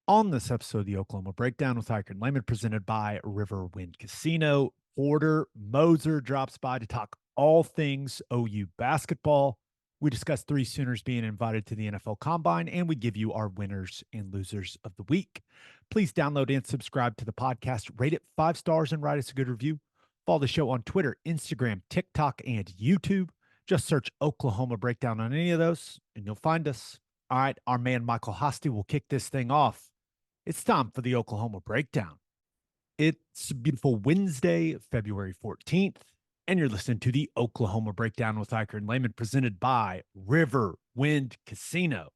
On this episode of the Oklahoma Breakdown with Ikard and Lehman, presented by Riverwind Casino, Porter Moser drops by to talk all things OU basketball. We discuss three Sooners being invited to the NFL Combine, and we give you our winners and losers of the week. Please download and subscribe to the podcast, rate it 5 stars, and write us a good review. Follow the show on Twitter, Instagram, TikTok, and YouTube. Just search Oklahoma Breakdown on any of those, and you'll find us. All right, our man Michael Hosty will kick this thing off. It's time for the Oklahoma Breakdown. It's a beautiful Wednesday, February 14th, and you're listening to the Oklahoma Breakdown with Ikard and Lehman, presented by Riverwind Casino.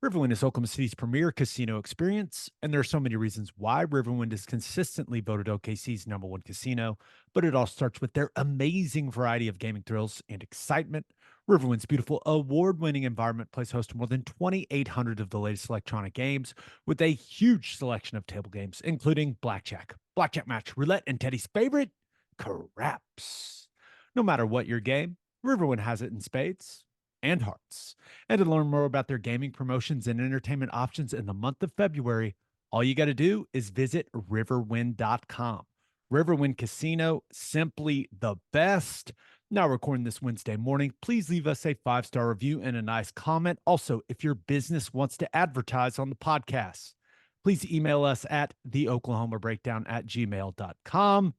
Riverwind is Oklahoma City's premier casino experience, and there are so many reasons why Riverwind is consistently voted OKC's #1 casino, but it all starts with their amazing variety of gaming thrills and excitement. Riverwind's beautiful award-winning environment plays host to more than 2,800 of the latest electronic games with a huge selection of table games, including blackjack, blackjack match, roulette, and Teddy's favorite, craps. No matter what your game, Riverwind has it in spades and hearts. And to learn more about their gaming promotions and entertainment options in the month of February, all you got to do is visit riverwind.com. Riverwind Casino, simply the best. Now recording this Wednesday morning, please leave us a 5-star review and a nice comment. Also, if your business wants to advertise on the podcast, please email us at theoklahomabreakdown@gmail.com.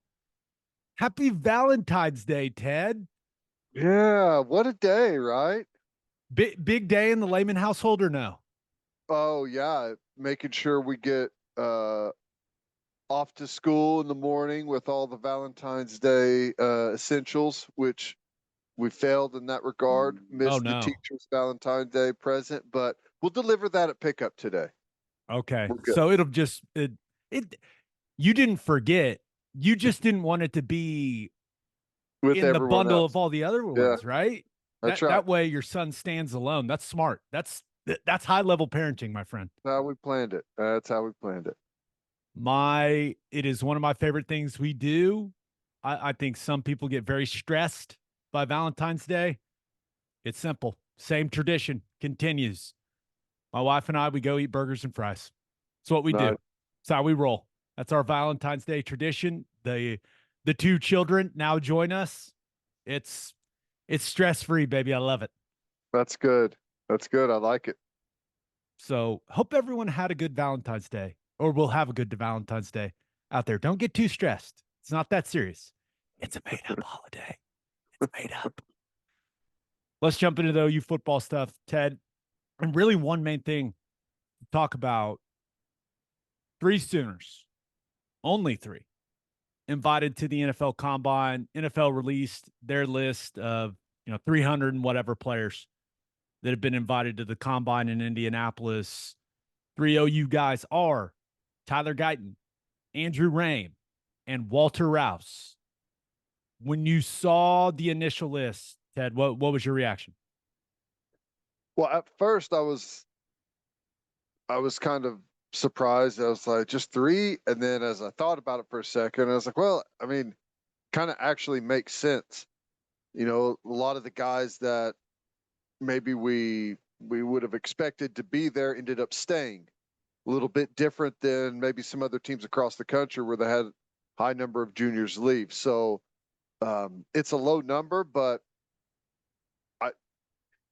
Happy Valentine's Day, Ted. Yeah, what a day, right? Big day in the Lehman household, or no? Oh yeah, making sure we get off to school in the morning with all the Valentine's Day essentials, which we failed in that regard. Oh, Missed the no. teacher's Valentine's Day present, but we'll deliver that at pickup today. Okay. We're good. So it'll just, you didn't forget. You just didn't want it to be With in the everyone bundle else. of all the other Yeah, ones, right? that's right. That way your son stands alone. That's smart. That's high level parenting, my friend. That's how we planned it. That's how we planned it. It is one of my favorite things we do. I think some people get very stressed by Valentine's Day. It's simple. Same tradition continues. My wife and I, we go eat burgers and fries. That's what we do. Nice. That's how we roll. That's our Valentine's Day tradition. The two children now join us. It's stress free, baby. I love it. That's good. That's good. I like it. So hope everyone had a good Valentine's Day, or will have a good Valentine's Day out there. Don't get too stressed. It's not that serious. It's a made up holiday. It's made up. Let's jump into the OU football stuff, Ted. And really, one main thing to talk about: three Sooners, only three, invited to the NFL Combine. NFL released their list of 300 and whatever players that have been invited to the Combine in Indianapolis. Three OU guys are Tyler Guyton, Andrew Raym, and Walter Rouse. When you saw the initial list, Ted, what was your reaction? Well, at first I was kind of surprised. I was like, just three. And then as I thought about it for a second, I was like, well, I mean, kind of actually makes sense. A lot of the guys that maybe we would have expected to be there ended up staying. A little bit different than maybe some other teams across the country where they had high number of juniors leave. So it's a low number, but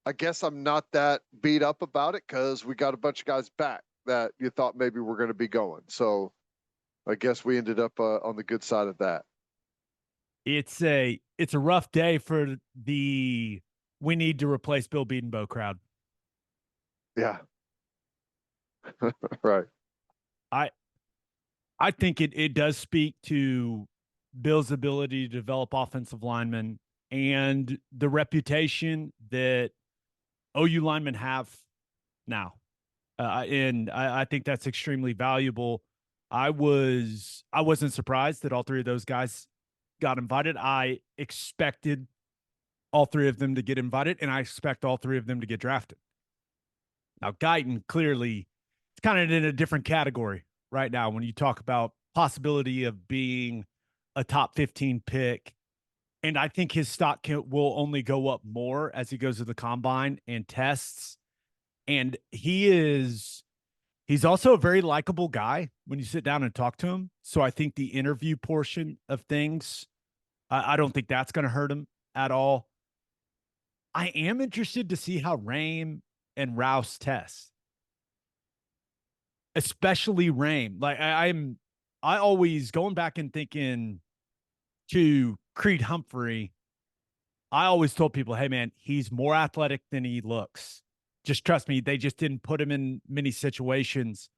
I guess I'm not that beat up about it because we got a bunch of guys back that you thought maybe we're going to be going. So I guess we ended up on the good side of that. It's a rough day for the we need to replace Bill Bedenbaugh crowd. Yeah. Right. I think it does speak to Bill's ability to develop offensive linemen and the reputation that OU linemen have now. And I think that's extremely valuable. I wasn't surprised that all three of those guys got invited. I expected all three of them to get invited, and I expect all three of them to get drafted. Now, Guyton clearly is kind of in a different category right now when you talk about possibility of being a top 15 pick. And I think his stock will only go up more as he goes to the combine and tests. And he's He's also a very likable guy when you sit down and talk to him. So I think the interview portion of things, I don't think that's going to hurt him at all. I am interested to see how Raym and Rouse test, especially Raym. Like I always going back and thinking to Creed Humphrey. I always told people, hey man, he's more athletic than he looks. Just trust me. They just didn't put him in many situations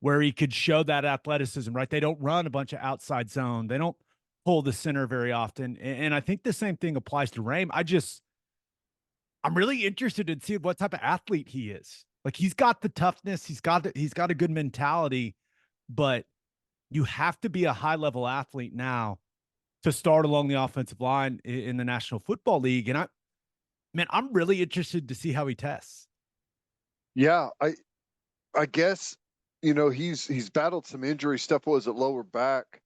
where he could show that athleticism, right? They don't run a bunch of outside zone. They don't pull the center very often. And I think the same thing applies to Raym. I'm really interested in seeing what type of athlete he is. Like he's got the toughness, he's got a good mentality, but you have to be a high level athlete now to start along the offensive line in the National Football League. And I'm really interested to see how he tests. Yeah, I guess, you know, he's battled some injury stuff. What was it, lower back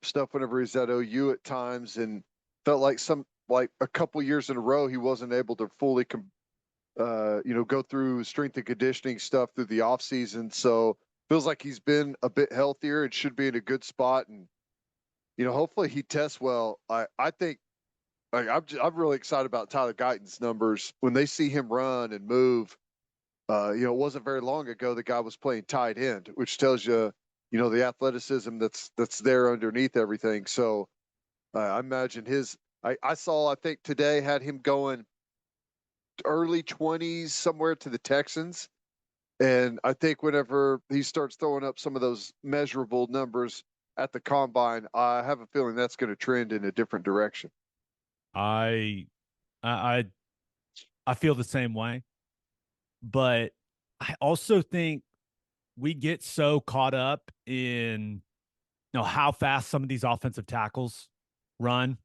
stuff whenever he's at OU at times, and felt like a couple years in a row he wasn't able to fully go through strength and conditioning stuff through the off season. So feels like he's been a bit healthier and should be in a good spot. And hopefully he tests well. I think I'm really excited about Tyler Guyton's numbers when they see him run and move. It wasn't very long ago the guy was playing tight end, which tells you, the athleticism that's there underneath everything. So I imagine I think today had him going early 20s somewhere to the Texans. And I think whenever he starts throwing up some of those measurable numbers at the combine, I have a feeling that's going to trend in a different direction. I feel the same way. But I also think we get so caught up in how fast some of these offensive tackles run.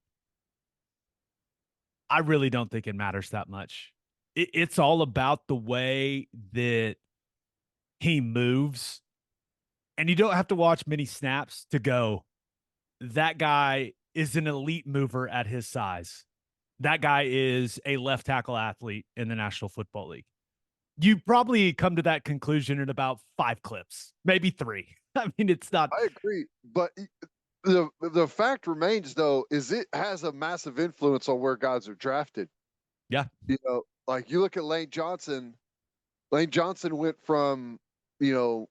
I really don't think it matters that much. It's all about the way that he moves. And you don't have to watch many snaps to go, that guy is an elite mover at his size. That guy is a left tackle athlete in the National Football League. You probably come to that conclusion in about 5 clips, maybe 3. I mean, it's not. I agree, but the fact remains, though, is it has a massive influence on where guys are drafted. Yeah. Like you look at Lane Johnson. Lane Johnson went from, a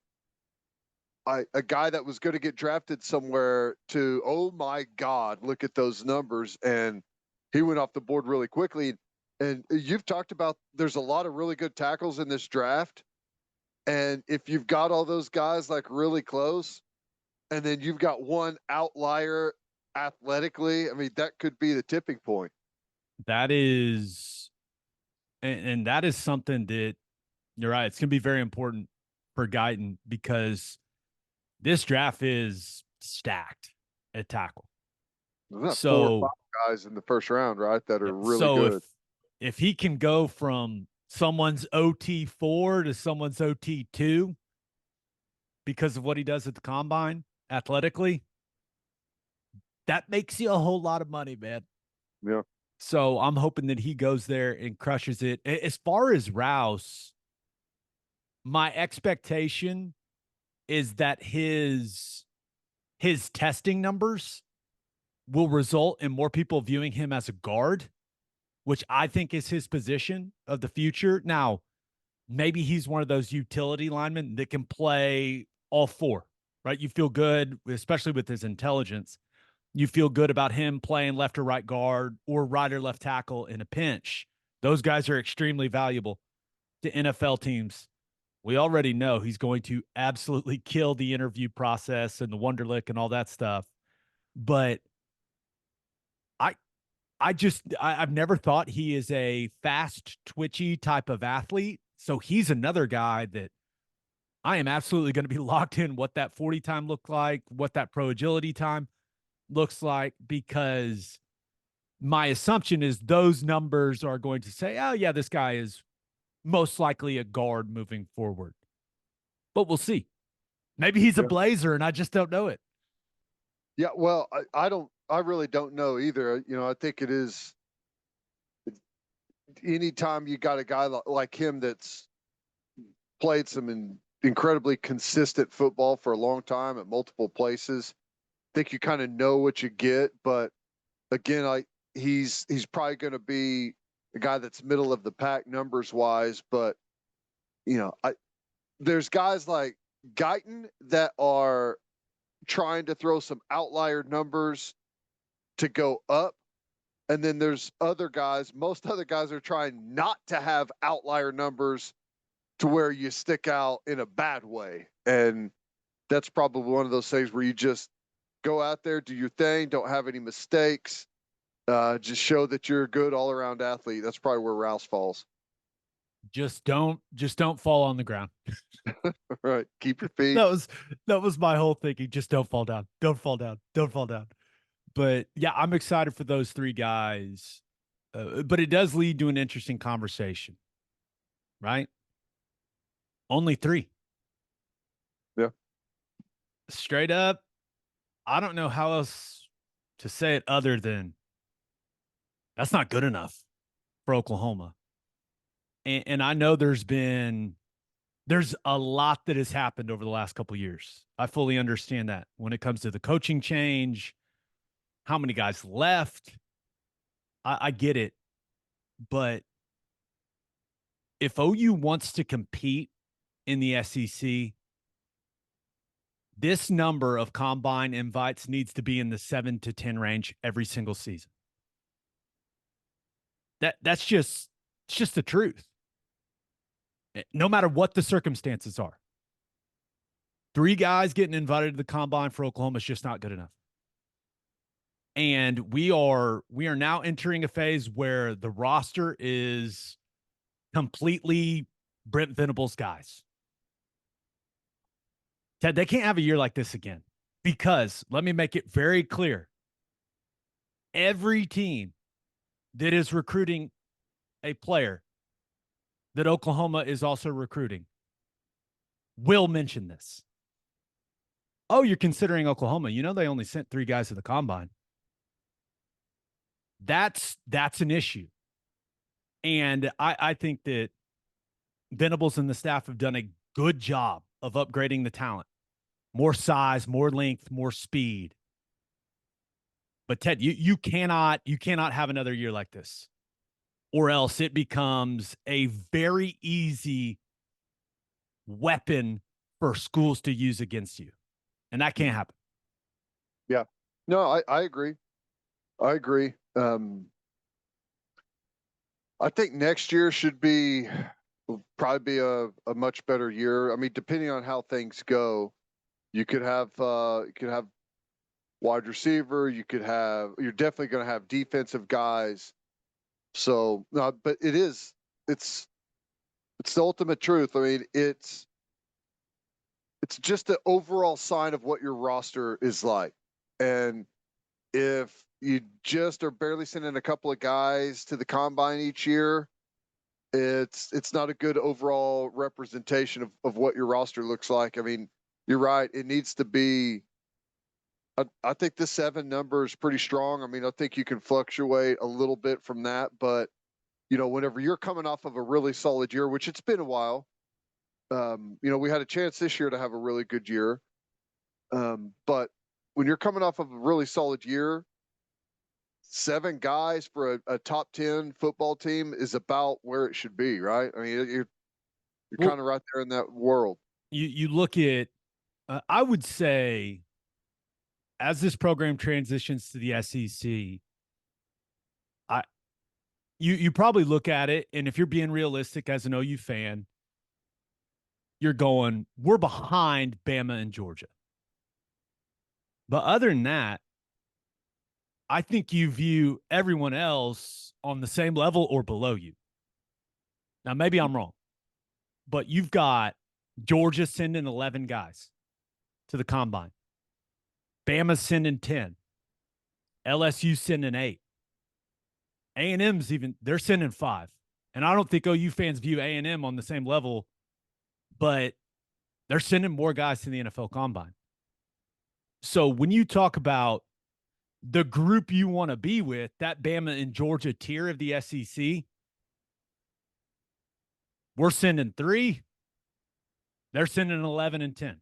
guy that was going to get drafted somewhere to, oh my God, look at those numbers. And he went off the board really quickly. And you've talked about there's a lot of really good tackles in this draft. And if you've got all those guys like really close, and then you've got one outlier athletically, I mean, that could be the tipping point. That is, and that is something that you're right. It's going to be very important for Guyton because this draft is stacked at tackle. So 4 or 5 guys in the first round, right? That are really good. If he can go from someone's OT4 to someone's OT2 because of what he does at the combine athletically, that makes you a whole lot of money, man. Yeah. So I'm hoping that he goes there and crushes it. As far as Rouse, my expectation is that his testing numbers will result in more people viewing him as a guard, which I think is his position of the future. Now, maybe he's one of those utility linemen that can play all 4, right? You feel good, especially with his intelligence. You feel good about him playing left or right guard or right or left tackle in a pinch. Those guys are extremely valuable to NFL teams. We already know he's going to absolutely kill the interview process and the Wonderlic and all that stuff. But I've never thought he is a fast, twitchy type of athlete. So he's another guy that I am absolutely going to be locked in what that 40 time looked like, what that pro agility time looks like, because my assumption is those numbers are going to say, oh, yeah, this guy is most likely a guard moving forward. But we'll see. Maybe he's a Blazer and I just don't know it. Yeah, well, I really don't know either. I think it is anytime you got a guy like him that's played some incredibly consistent football for a long time at multiple places. I think you kind of know what you get, but again, he's probably going to be a guy that's middle of the pack numbers wise, but there's guys like Guyton that are trying to throw some outlier numbers to go up. And then there's most other guys are trying not to have outlier numbers to where you stick out in a bad way. And that's probably one of those things where you just go out there, do your thing, don't have any mistakes, just show that you're a good all around athlete. That's probably where Rouse falls. Just don't fall on the ground. Right. Keep your feet. That was my whole thinking. Just don't fall down. Don't fall down. Don't fall down. But yeah, I'm excited for those three guys. But it does lead to an interesting conversation, right? Only three. Yeah. Straight up, I don't know how else to say it other than that's not good enough for Oklahoma. And I know there's a lot that has happened over the last couple of years. I fully understand that when it comes to the coaching change, how many guys left. I get it. But if OU wants to compete in the SEC, this number of combine invites needs to be in the 7 to 10 range every single season. It's just the truth. No matter what the circumstances are. 3 guys getting invited to the combine for Oklahoma is just not good enough. And we are now entering a phase where the roster is completely Brent Venables guys. Ted, they can't have a year like this again because let me make it very clear. Every team that is recruiting a player that Oklahoma is also recruiting will mention this. Oh, you're considering Oklahoma. You know, they only sent 3 guys to the combine. That's an issue. And I think that Venables and the staff have done a good job of upgrading the talent. More size, more length, more speed. But Ted, you cannot have another year like this. Or else it becomes a very easy weapon for schools to use against you. And that can't happen. Yeah. No, I agree. I agree. I think next year will probably be a much better year. I mean, depending on how things go, you could have wide receiver, you're definitely going to have defensive guys. So, but it's the ultimate truth. I mean, it's just the overall sign of what your roster is like. And if you just are barely sending a couple of guys to the combine each year, it's not a good overall representation of what your roster looks like. I mean, you're right. It needs to be, I think the 7 number is pretty strong. I mean, I think you can fluctuate a little bit from that, but whenever you're coming off of a really solid year, which it's been a while, we had a chance this year to have a really good year. But when you're coming off of a really solid year, 7 guys for a top 10 football team is about where it should be, right? I mean, you're kind of right there in that world. You look at, I would say, as this program transitions to the SEC, you probably look at it, and if you're being realistic as an OU fan, you're going, we're behind Bama and Georgia. But other than that, I think you view everyone else on the same level or below you. Now, maybe I'm wrong, but you've got Georgia sending 11 guys to the combine. Bama's sending 10. LSU sending 8. A&M's they're sending 5. And I don't think OU fans view A&M on the same level, but they're sending more guys to the NFL combine. So when you talk about the group you want to be with, that Bama and Georgia tier of the SEC, we're sending 3. They're sending 11 and 10.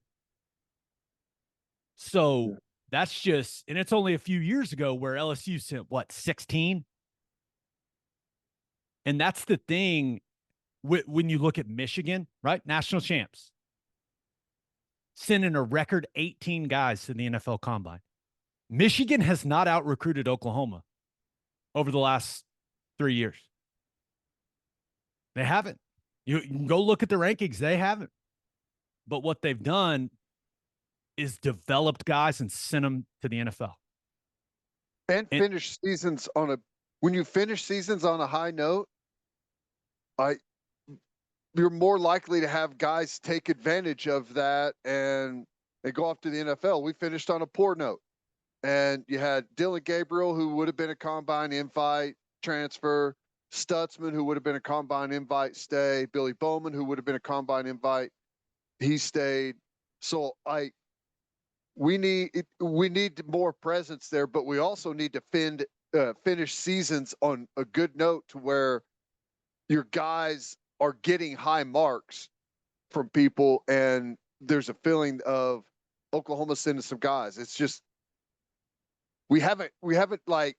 So that's just, and it's only a few years ago where LSU sent what, 16? And that's the thing when you look at Michigan, right? National champs, sending a record 18 guys to the NFL Combine. Michigan has not out-recruited Oklahoma over the last 3 years. They haven't. You can go look at the rankings. They haven't. But what they've done is developed guys and sent them to the NFL. And finish seasons on a, when you finish seasons on a high note, you're more likely to have guys take advantage of that and they go off to the NFL. We finished on a poor note. And you had Dylan Gabriel, who would have been a combine invite, transfer. Stutzman, who would have been a combine invite, stay. Billy Bowman, who would have been a combine invite, he stayed. So we need more presence there, but we also need to finish seasons on a good note to where your guys are getting high marks from people, and there's a feeling of Oklahoma sending some guys. It's just we haven't like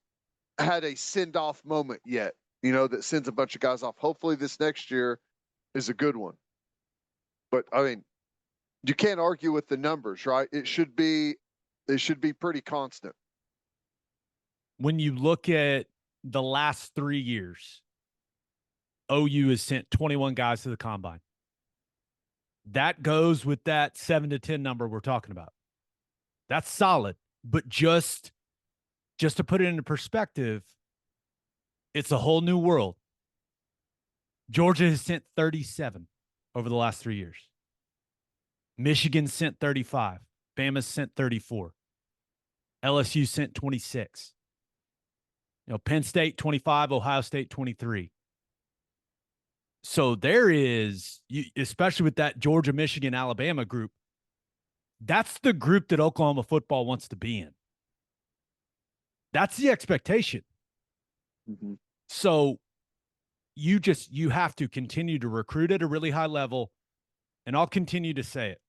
had a send off moment yet, that sends a bunch of guys off. Hopefully this next year is a good one. But I mean, you can't argue with the numbers, right? They should be pretty constant. When you look at the last 3 years, OU has sent 21 guys to the Combine. That goes with that 7 to 10 number we're talking about. That's solid. But just to put it into perspective, it's a whole new world. Georgia has sent 37 over the last 3 years. Michigan sent 35. Bama sent 34. LSU sent 26. Penn State 25, Ohio State 23. So there is, especially with that Georgia, Michigan, Alabama group, that's the group that Oklahoma football wants to be in. That's the expectation. Mm-hmm. So you have to continue to recruit at a really high level, and I'll continue to say it.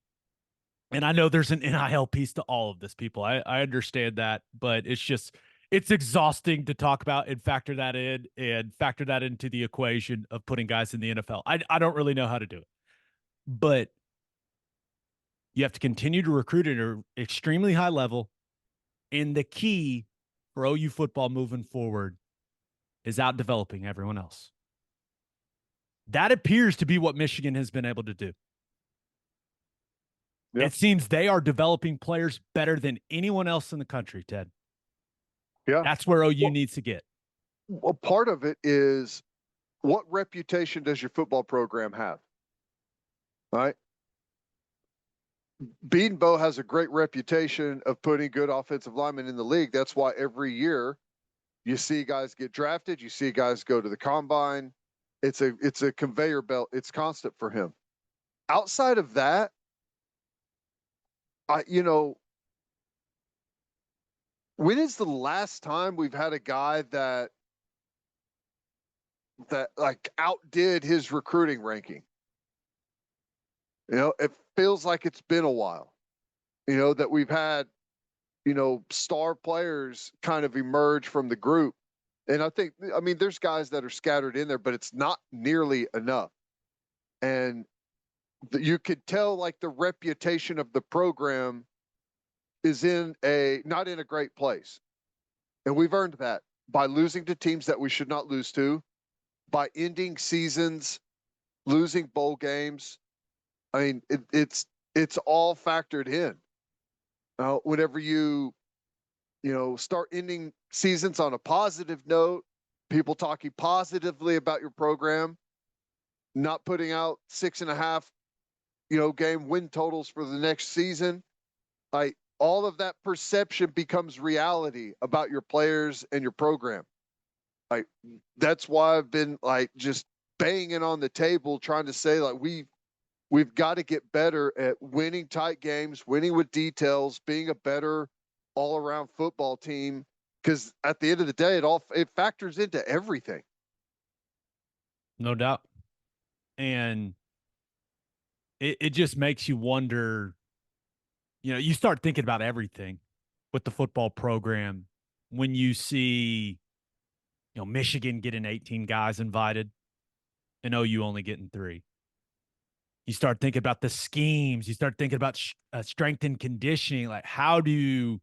And I know there's an NIL piece to all of this, people. I understand that, but it's exhausting to talk about and factor that into the equation of putting guys in the NFL. I don't really know how to do it, but you have to continue to recruit at an extremely high level. And the key for OU football moving forward is out developing everyone else. That appears to be what Michigan has been able to do. Yep. It seems they are developing players better than anyone else in the country, Ted. Yeah. That's where OU needs to get. Well, part of it is, what reputation does your football program have? Right? Beanbo has a great reputation of putting good offensive linemen in the league. That's why every year you see guys get drafted. You see guys go to the combine. It's a conveyor belt. It's constant for him. Outside of that, when is the last time we've had a guy that like outdid his recruiting ranking? It feels like it's been a while, that we've had, star players kind of emerge from the group. And I mean, there's guys that are scattered in there, but it's not nearly enough. And you could tell, like, the reputation of the program is not in a great place. And we've earned that by losing to teams that we should not lose to, by ending seasons, losing bowl games. I mean, it's all factored in. Whenever you start ending seasons on a positive note, people talking positively about your program, not putting out 6.5, game win totals for the next season, all of that perception becomes reality about your players and your program. That's why I've been just banging on the table, trying to say we've got to get better at winning tight games, winning with details, being a better all-around football team. Because at the end of the day, it factors into everything. No doubt. And it just makes you wonder, you start thinking about everything with the football program when you see, Michigan getting 18 guys invited and OU only getting 3. You start thinking about the schemes. You start thinking about strength and conditioning. Like, how does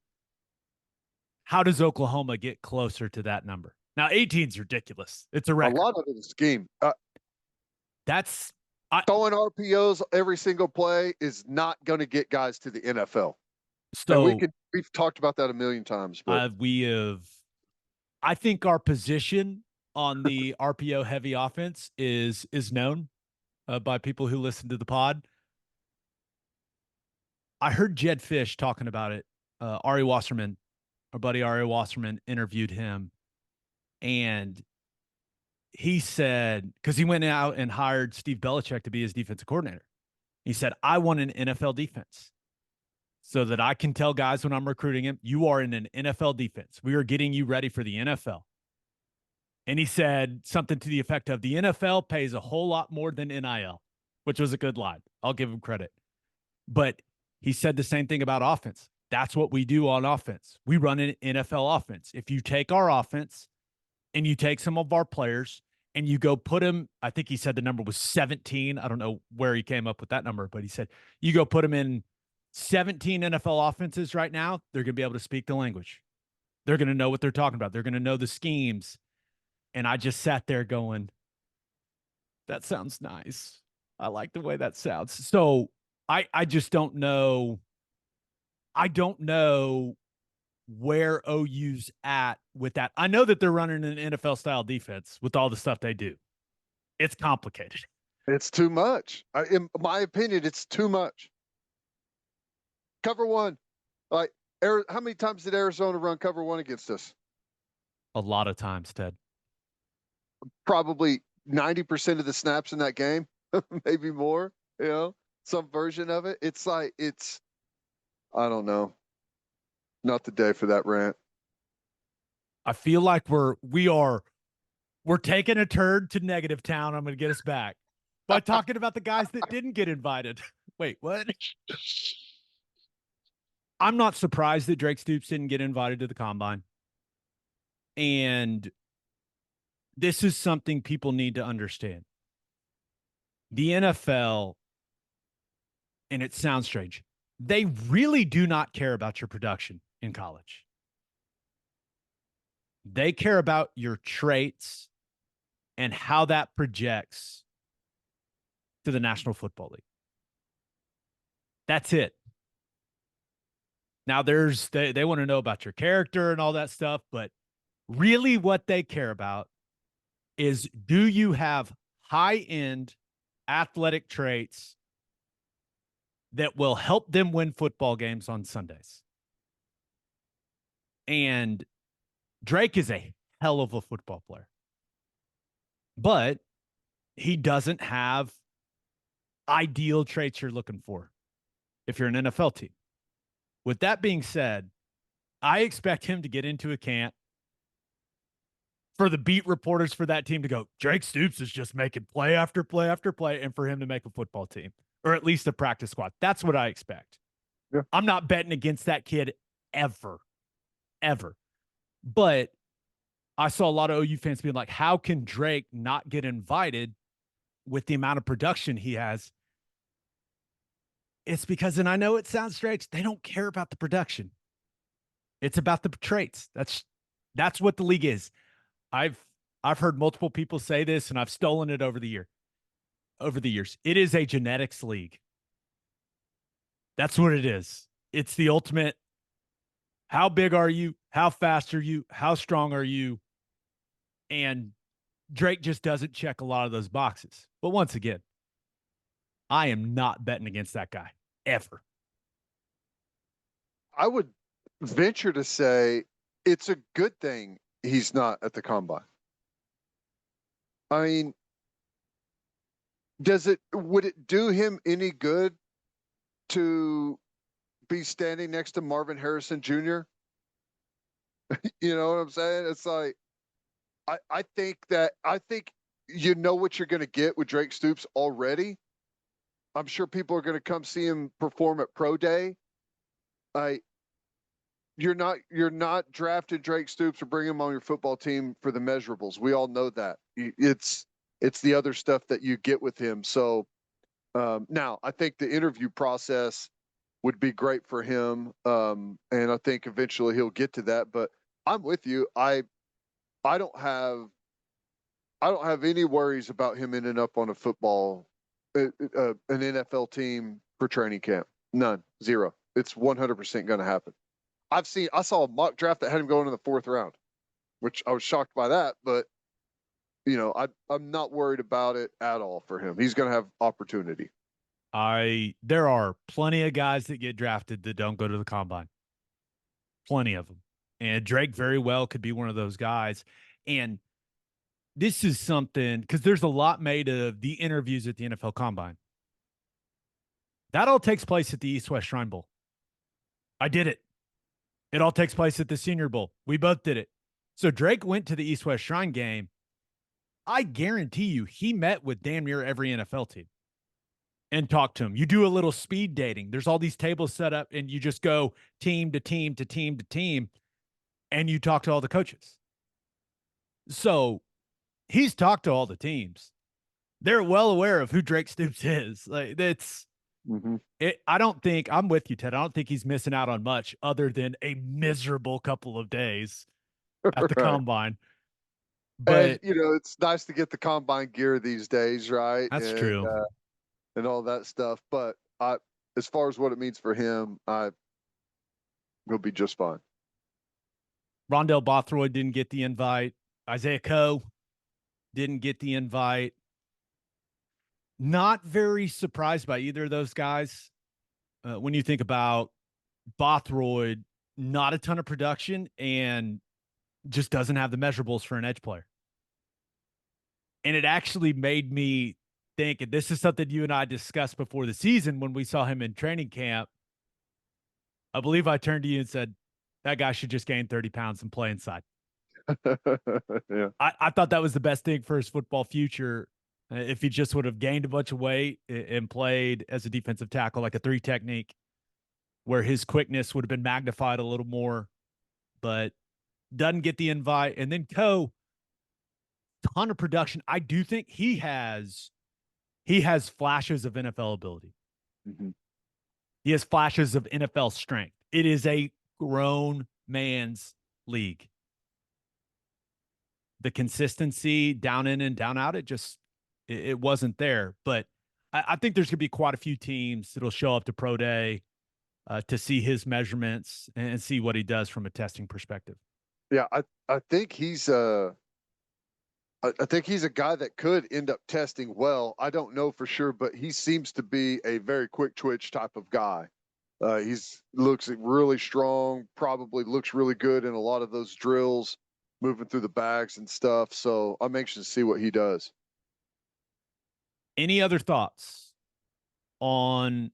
Oklahoma get closer to that number? Now, 18 is ridiculous. It's a record. A lot of it is scheme. That's throwing RPOs every single play is not going to get guys to the NFL. So and we've talked about that a million times, but I think our position on the RPO heavy offense is known by people who listen to the pod. I heard Jed Fish talking about it. Ari Wasserman, our buddy Ari Wasserman, interviewed him, and he said, because he went out and hired Steve Belichick to be his defensive coordinator. He said, I want an NFL defense so that I can tell guys when I'm recruiting him, you are in an NFL defense. We are getting you ready for the NFL. And he said something to the effect of, the NFL pays a whole lot more than NIL, which was a good line. I'll give him credit. But he said the same thing about offense. That's what we do on offense. We run an NFL offense. If you take our offense and you take some of our players and you go put them, I think he said the number was 17. I don't know where he came up with that number, but he said, you go put them in 17 NFL offenses right now, they're going to be able to speak the language. They're going to know what they're talking about. They're going to know the schemes. And I just sat there going, that sounds nice. I like the way that sounds. So I just don't know. I don't know where OU's at with that. I know that they're running an NFL style defense with all the stuff they do. It's complicated. It's too much. In my opinion, it's too much. Cover one. Like, how many times did Arizona run cover one against us? A lot of times, Ted. Probably 90% of the snaps in that game, maybe more, some version of it. It's like, I don't know. Not the day for that rant. I feel like we're taking a turn to negative town. I'm going to get us back by talking about the guys that didn't get invited. Wait, what? I'm not surprised that Drake Stoops didn't get invited to the combine. And this is something people need to understand. The NFL, and it sounds strange, they really do not care about your production in college. They care about your traits and how that projects to the National Football League. That's it. Now they want to know about your character and all that stuff, but really what they care about is, do you have high-end athletic traits that will help them win football games on Sundays? And Drake is a hell of a football player, but he doesn't have ideal traits you're looking for if you're an NFL team. With that being said, I expect him to get into a camp for the beat reporters for that team to go, Drake Stoops is just making play after play after play, and for him to make a football team or at least a practice squad. That's what I expect. Yeah. I'm not betting against that kid ever. But I saw a lot of OU fans being like, how can Drake not get invited with the amount of production he has? It's because, and I know it sounds strange, they don't care about the production. It's about the traits. That's what the league is. I've heard multiple people say this, and I've stolen it over the years. It is a genetics league. That's what it is. It's the ultimate. How big are you? How fast are you? How strong are you? And Drake just doesn't check a lot of those boxes. But once again, I am not betting against that guy ever. I would venture to say it's a good thing he's not at the combine. I mean, would it do him any good to be standing next to Marvin Harrison Jr.? You know what I'm saying? It's like, I think you know what you're going to get with Drake Stoops already. I'm sure people are going to come see him perform at pro day. I you're not drafting Drake Stoops or bring him on your football team for the measurables. We all know that. It's the other stuff that you get with him. So now I think the interview process would be great for him, and I think eventually he'll get to that. But I'm with you. I don't have any worries about him ending up on a football, an NFL team for training camp. None, zero. It's 100% going to happen. I saw a mock draft that had him going in the 4th round, which I was shocked by that. But I'm not worried about it at all for him. He's going to have opportunity. There are plenty of guys that get drafted that don't go to the combine. Plenty of them. And Drake very well could be one of those guys. And this is something, because there's a lot made of the interviews at the NFL Combine. That all takes place at the East-West Shrine Bowl. I did it. It all takes place at the Senior Bowl. We both did it. So Drake went to the East-West Shrine game. I guarantee you he met with damn near every NFL team and talked to him. You do a little speed dating. There's all these tables set up, and you just go team to team to team to team, and you talk to all the coaches. So he's talked to all the teams. They're well aware of who Drake Stoops is. Like, that's it. I don't think, I'm with you, Ted. I don't think he's missing out on much other than a miserable couple of days at the Right. combine. But And it's nice to get the combine gear these days, right? that's true. And all that stuff. But as far as what it means for him, he'll be just fine. Rondell Bothroyd didn't get the invite. Isaiah Coe didn't get the invite. Not very surprised by either of those guys. When you think about Bothroyd, not a ton of production and just doesn't have the measurables for an edge player. And it actually made me think, and this is something you and I discussed before the season when we saw him in training camp. I believe I turned to you and said, that guy should just gain 30 pounds and play inside. Yeah. I thought that was the best thing for his football future. If he just would have gained a bunch of weight and played as a defensive tackle, like a 3 technique, where his quickness would have been magnified a little more, but doesn't get the invite. And then Coe, ton of production. I do think he has flashes of NFL ability. Mm-hmm. He has flashes of NFL strength. It is a grown man's league. The consistency down in and down out, it wasn't there. But I think there's going to be quite a few teams that'll show up to Pro Day to see his measurements and see what he does from a testing perspective. Yeah, I think he's a guy that could end up testing well. I don't know for sure, but he seems to be a very quick twitch type of guy. Looks really strong, probably looks really good in a lot of those drills, moving through the bags and stuff. So I'm anxious to see what he does. Any other thoughts on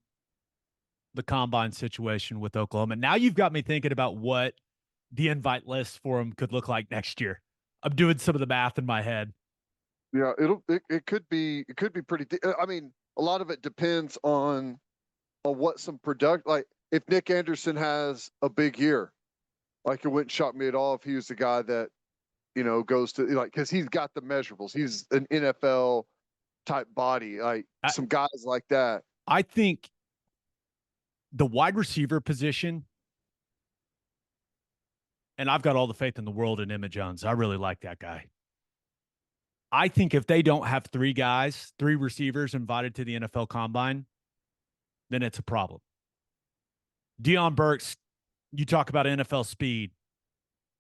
the combine situation with Oklahoma? Now you've got me thinking about what the invite list for him could look like next year. I'm doing some of the math in my head. Yeah, it could be pretty. I mean, a lot of it depends on what some product, like if Nick Anderson has a big year, like it wouldn't shock me at all if he was the guy that goes to, like, because he's got the measurables. He's an NFL type body, like some guys like that. I think the wide receiver position, and I've got all the faith in the world in Emmett Jones. I really like that guy. I think if they don't have 3 receivers invited to the NFL Combine, then it's a problem. Deion Burks, you talk about NFL speed.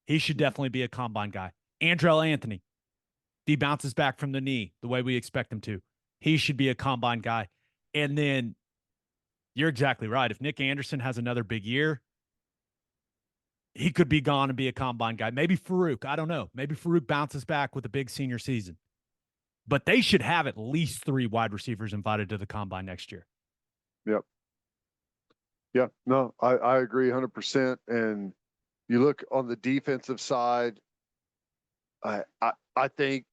He should definitely be a combine guy. Andrell Anthony, if he bounces back from the knee the way we expect him to, he should be a combine guy. And then you're exactly right. If Nick Anderson has another big year, he could be gone and be a combine guy. Maybe Farouk. I don't know. Maybe Farouk bounces back with a big senior season. But they should have at least 3 wide receivers invited to the combine next year. Yep. Yeah, no, I agree 100%. And you look on the defensive side, I think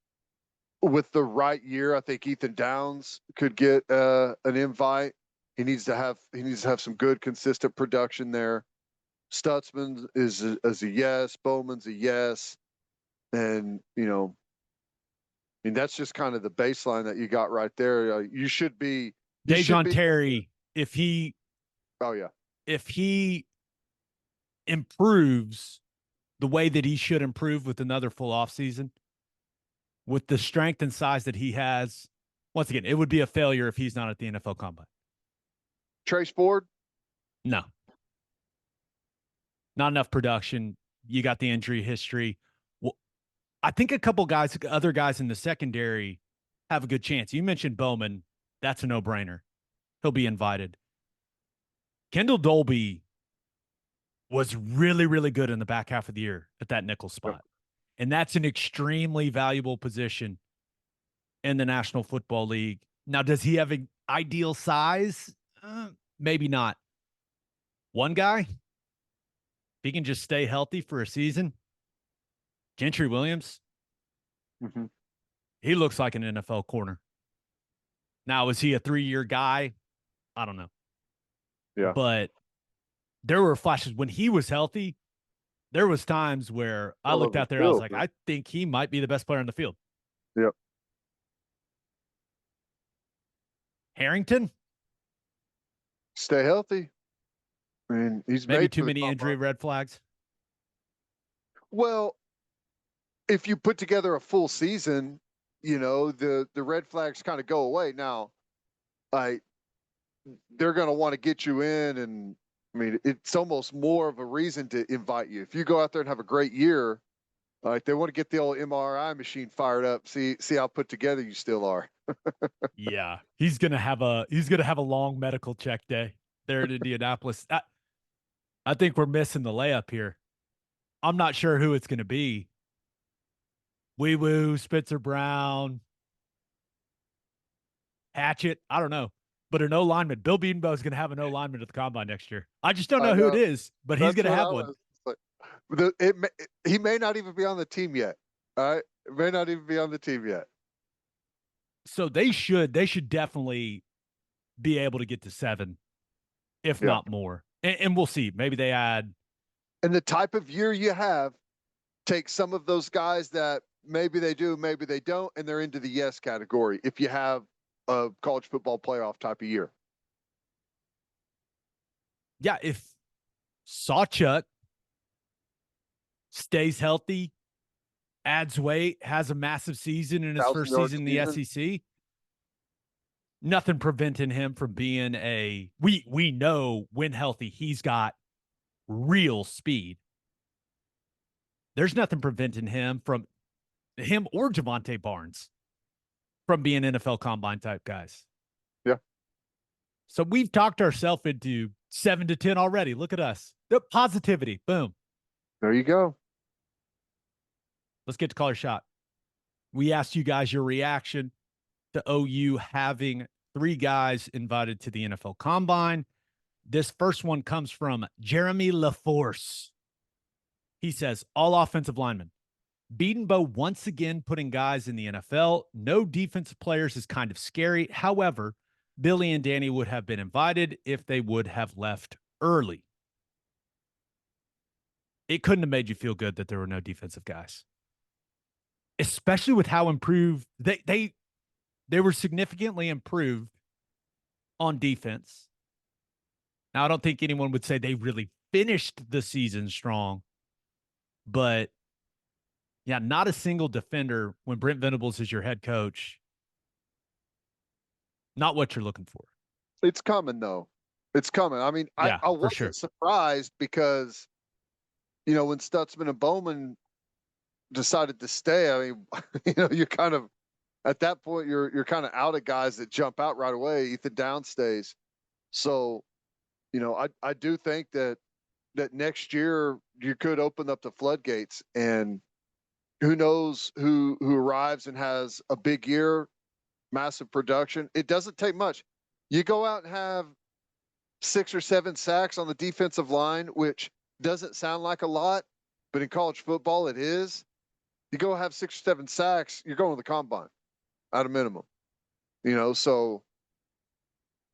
with the right year, I think Ethan Downs could get an invite. He needs to have some good consistent production there. Stutzman is a yes. Bowman's a yes. And, I mean, that's just kind of the baseline that you got right there. You should be. Dejon Terry, if he improves the way that he should improve with another full offseason, with the strength and size that he has, once again, it would be a failure if he's not at the NFL Combine. Trace Ford? No. Not enough production. You got the injury history. Well, I think a couple guys, other guys in the secondary have a good chance. You mentioned Bowman. That's a no-brainer. He'll be invited. Kendall Dolby was really, really good in the back half of the year at that nickel spot. And that's an extremely valuable position in the National Football League. Now, does he have an ideal size? Maybe not. One guy, if he can just stay healthy for a season, Gentry Williams, he looks like an NFL corner. Now, is he a 3-year guy? I don't know. Yeah. But there were flashes when he was healthy. There was times where I looked out there, I was like, I think he might be the best player on the field. Yep. Harrington? Stay healthy. I mean, he's maybe made too many injury red flags. Well, if you put together a full season, the red flags kind of go away. Now, they're going to want to get you in, and I mean, it's almost more of a reason to invite you. If you go out there and have a great year, they want to get the old MRI machine fired up. See how put together you still are. Yeah, he's gonna have a long medical check day there in Indianapolis. I think we're missing the layup here. I'm not sure who it's gonna be. Wee Woo, Spitzer Brown, Hatchet. I don't know, but an O lineman. Bill Bedenbaugh is gonna have an O lineman at the combine next year. I just don't know who it is, but he's gonna have one. He may not even be on the team yet. All right, may not even be on the team yet. So they should definitely be able to get to 7, if not more. And we'll see. Maybe they add. And the type of year you have, take some of those guys that maybe they do, maybe they don't, and they're into the yes category. If you have a college football playoff type of year. Yeah, if Sawchuk stays healthy, adds weight, has a massive season in his first season in the SEC, nothing preventing him from being we know when healthy, he's got real speed. There's nothing preventing him or Javonte Barnes from being NFL Combine type guys. Yeah. So we've talked ourselves into 7 to 10 already. Look at us. The positivity. Boom. There you go. Let's get to caller shot. We asked you guys your reaction to OU having 3 guys invited to the NFL Combine. This first one comes from Jeremy LaForce. He says, all offensive linemen. Bedenbaugh once again putting guys in the NFL. No defensive players is kind of scary. However, Billy and Danny would have been invited if they would have left early. It couldn't have made you feel good that there were no defensive guys, especially with how improved they were significantly improved on defense. Now, I don't think anyone would say they really finished the season strong, but yeah, not a single defender when Brent Venables is your head coach. Not what you're looking for. It's coming, though. It's coming. I mean, I wasn't surprised because, when Stutzman and Bowman decided to stay, I mean, you're kind of, at that point, you're kind of out of guys that jump out right away. Ethan Downs stays. So, I do think that next year you could open up the floodgates, and who knows who arrives and has a big year, massive production. It doesn't take much. You go out and have 6 or 7 sacks on the defensive line, which doesn't sound like a lot, but in college football it is. You go have 6 or 7 sacks, you're going to the combine. at a minimum. You know, so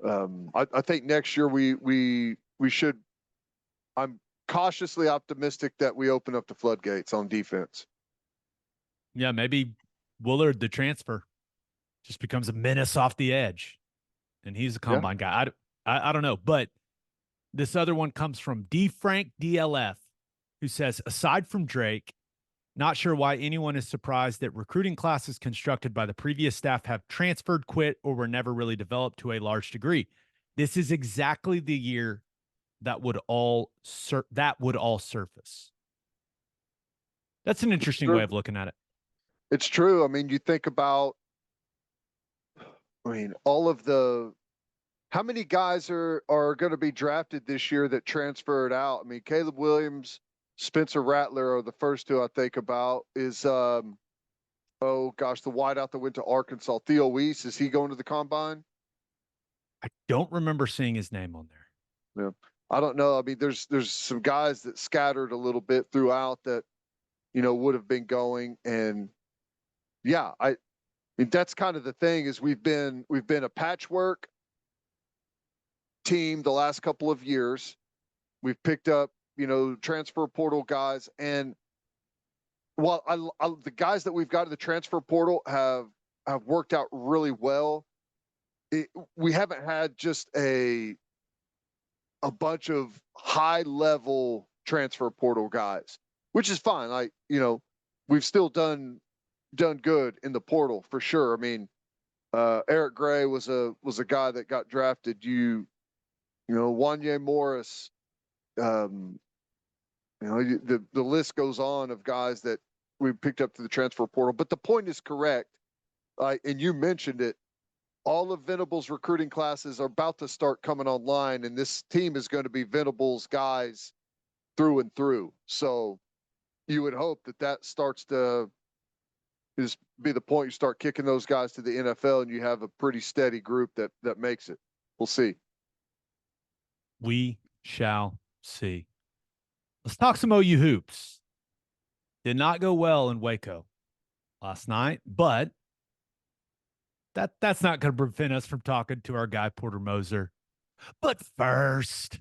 I think next year we should. I'm cautiously optimistic that we open up the floodgates on defense. Yeah, maybe Willard, the transfer, just becomes a menace off the edge, and he's a Yeah. combine guy. I don't know, but this other one comes from D Frank DLF, who says, aside from Drake, not sure why anyone is surprised that recruiting classes constructed by the previous staff have transferred, quit, or were never really developed to a large degree. This is exactly the year that would all surface. That's an interesting way of looking at it. It's true. I mean, you think about, all of how many guys are going to be drafted this year that transferred out? I mean, Caleb Williams, Spencer Rattler are the first two I think about. Is the wideout that went to Arkansas, Theo Weiss, is he going to the combine? I don't remember seeing his name on there. Yeah. I don't know. I mean, there's some guys that scattered a little bit throughout that, would have been going. And yeah, I mean, that's kind of the thing is we've been a patchwork team the last couple of years. We've picked up, transfer portal guys. And while the guys that we've got in the transfer portal have worked out really well, we haven't had just a bunch of high level transfer portal guys, which is fine. Like, we've still done good in the portal for sure. I mean, Eric Gray was a guy that got drafted. Wanye Morris, the list goes on of guys that we picked up through the transfer portal. But the point is correct. And you mentioned it. All of Venable's recruiting classes are about to start coming online, and this team is going to be Venable's guys through and through. So you would hope that starts to just be the point you start kicking those guys to the NFL, and you have a pretty steady group that makes it. We'll see. We shall see. Let's talk some OU hoops. Did not go well in Waco last night, but that's not going to prevent us from talking to our guy, Porter Moser. But first,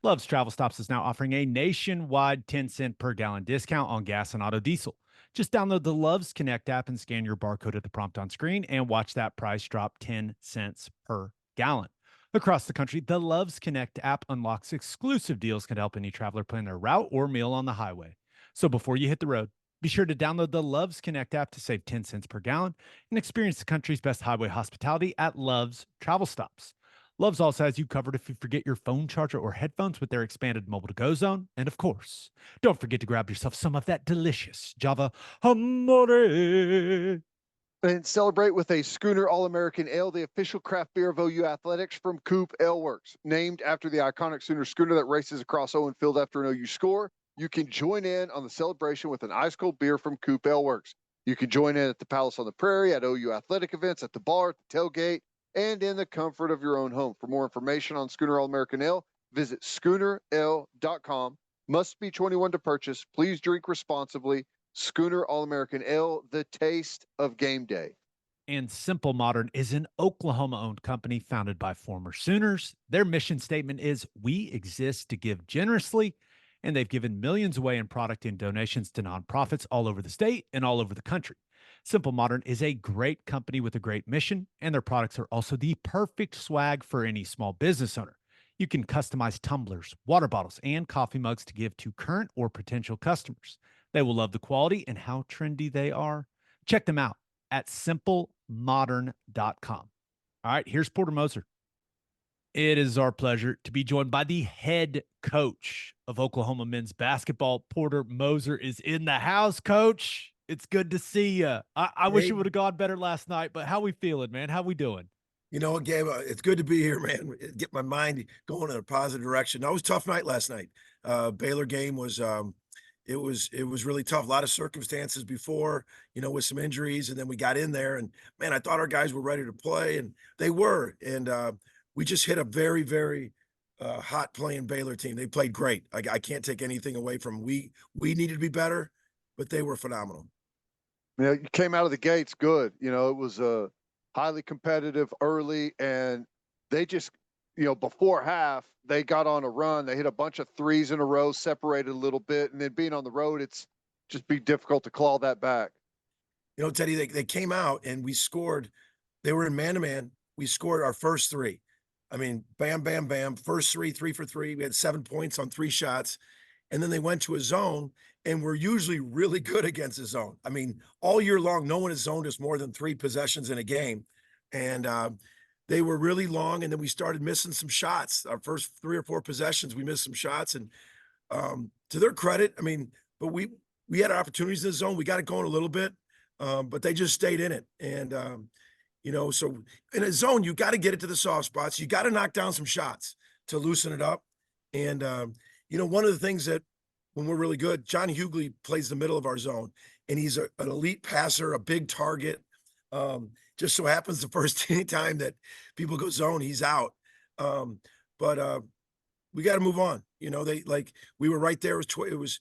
Love's Travel Stops is now offering a nationwide 10-cent per gallon discount on gas and auto diesel. Just download the Love's Connect app and scan your barcode at the prompt on screen and watch that price drop 10 cents per gallon. Across the country, the Love's Connect app unlocks exclusive deals that help any traveler plan their route or meal on the highway. So before you hit the road, be sure to download the Love's Connect app to save 10 cents per gallon and experience the country's best highway hospitality at Love's Travel Stops. Love's also has you covered if you forget your phone charger or headphones with their expanded mobile-to-go zone. And of course, don't forget to grab yourself some of that delicious Java Amore. And celebrate with a Schooner All-American Ale, the official craft beer of OU Athletics from Coop Ale Works. Named after the iconic Sooner schooner that races across Owen Field after an OU score, you can join in on the celebration with an ice-cold beer from Coop Ale Works. You can join in at the Palace on the Prairie, at OU Athletic events, at the bar, at the tailgate, and in the comfort of your own home. For more information on Schooner All-American Ale, visit SchoonerAle.com. Must be 21 to purchase. Please drink responsibly. Schooner All-American Ale, the taste of game day. And Simple Modern is an Oklahoma-owned company founded by former Sooners. Their mission statement is, we exist to give generously, and they've given millions away in product and donations to nonprofits all over the state and all over the country. Simple Modern is a great company with a great mission, and their products are also the perfect swag for any small business owner. You can customize tumblers, water bottles, and coffee mugs to give to current or potential customers. They will love the quality and how trendy they are. Check them out at simplemodern.com. All right, here's Porter Moser. It is our pleasure to be joined by the head coach of Oklahoma men's basketball. Porter Moser is in the house, coach. It's good to see you. I wish it would have gone better last night, but how we feeling, man? How we doing? You know what, Gabe? It's good to be here, man. Get my mind going in a positive direction. That was a tough night last night. Baylor game was it was really tough. A lot of circumstances before, with some injuries, and then we got in there, and man, I thought our guys were ready to play, and they were. And we just hit a very, very hot playing Baylor team. They played great. I can't take anything away from them. We needed to be better, but they were phenomenal. You know, you came out of the gates good. You know, it was highly competitive early, and they just, you know, before half, they got on a run. They hit a bunch of threes in a row, separated a little bit, and then being on the road, it's just be difficult to claw that back. You know, Teddy, they came out and we scored. They were in man-to-man. We scored our first three. I mean, bam, bam, bam. First three, 3 for 3. We had 7 points on 3 shots. And then they went to a zone, and we're usually really good against a zone. I mean, all year long, no one has zoned us more than 3 possessions in a game. And they were really long, and then we started missing some shots. Our first 3 or 4 possessions, we missed some shots. And to their credit, I mean, but we had opportunities in the zone. We got it going a little bit, but they just stayed in it. And you know, so in a zone, you got to get it to the soft spots. You got to knock down some shots to loosen it up. And you know, one of the things that when we're really good, John Hughley plays the middle of our zone, and he's an elite passer, a big target. Just so happens the first time that people go zone, he's out. But we got to move on. You know, we were right there. It was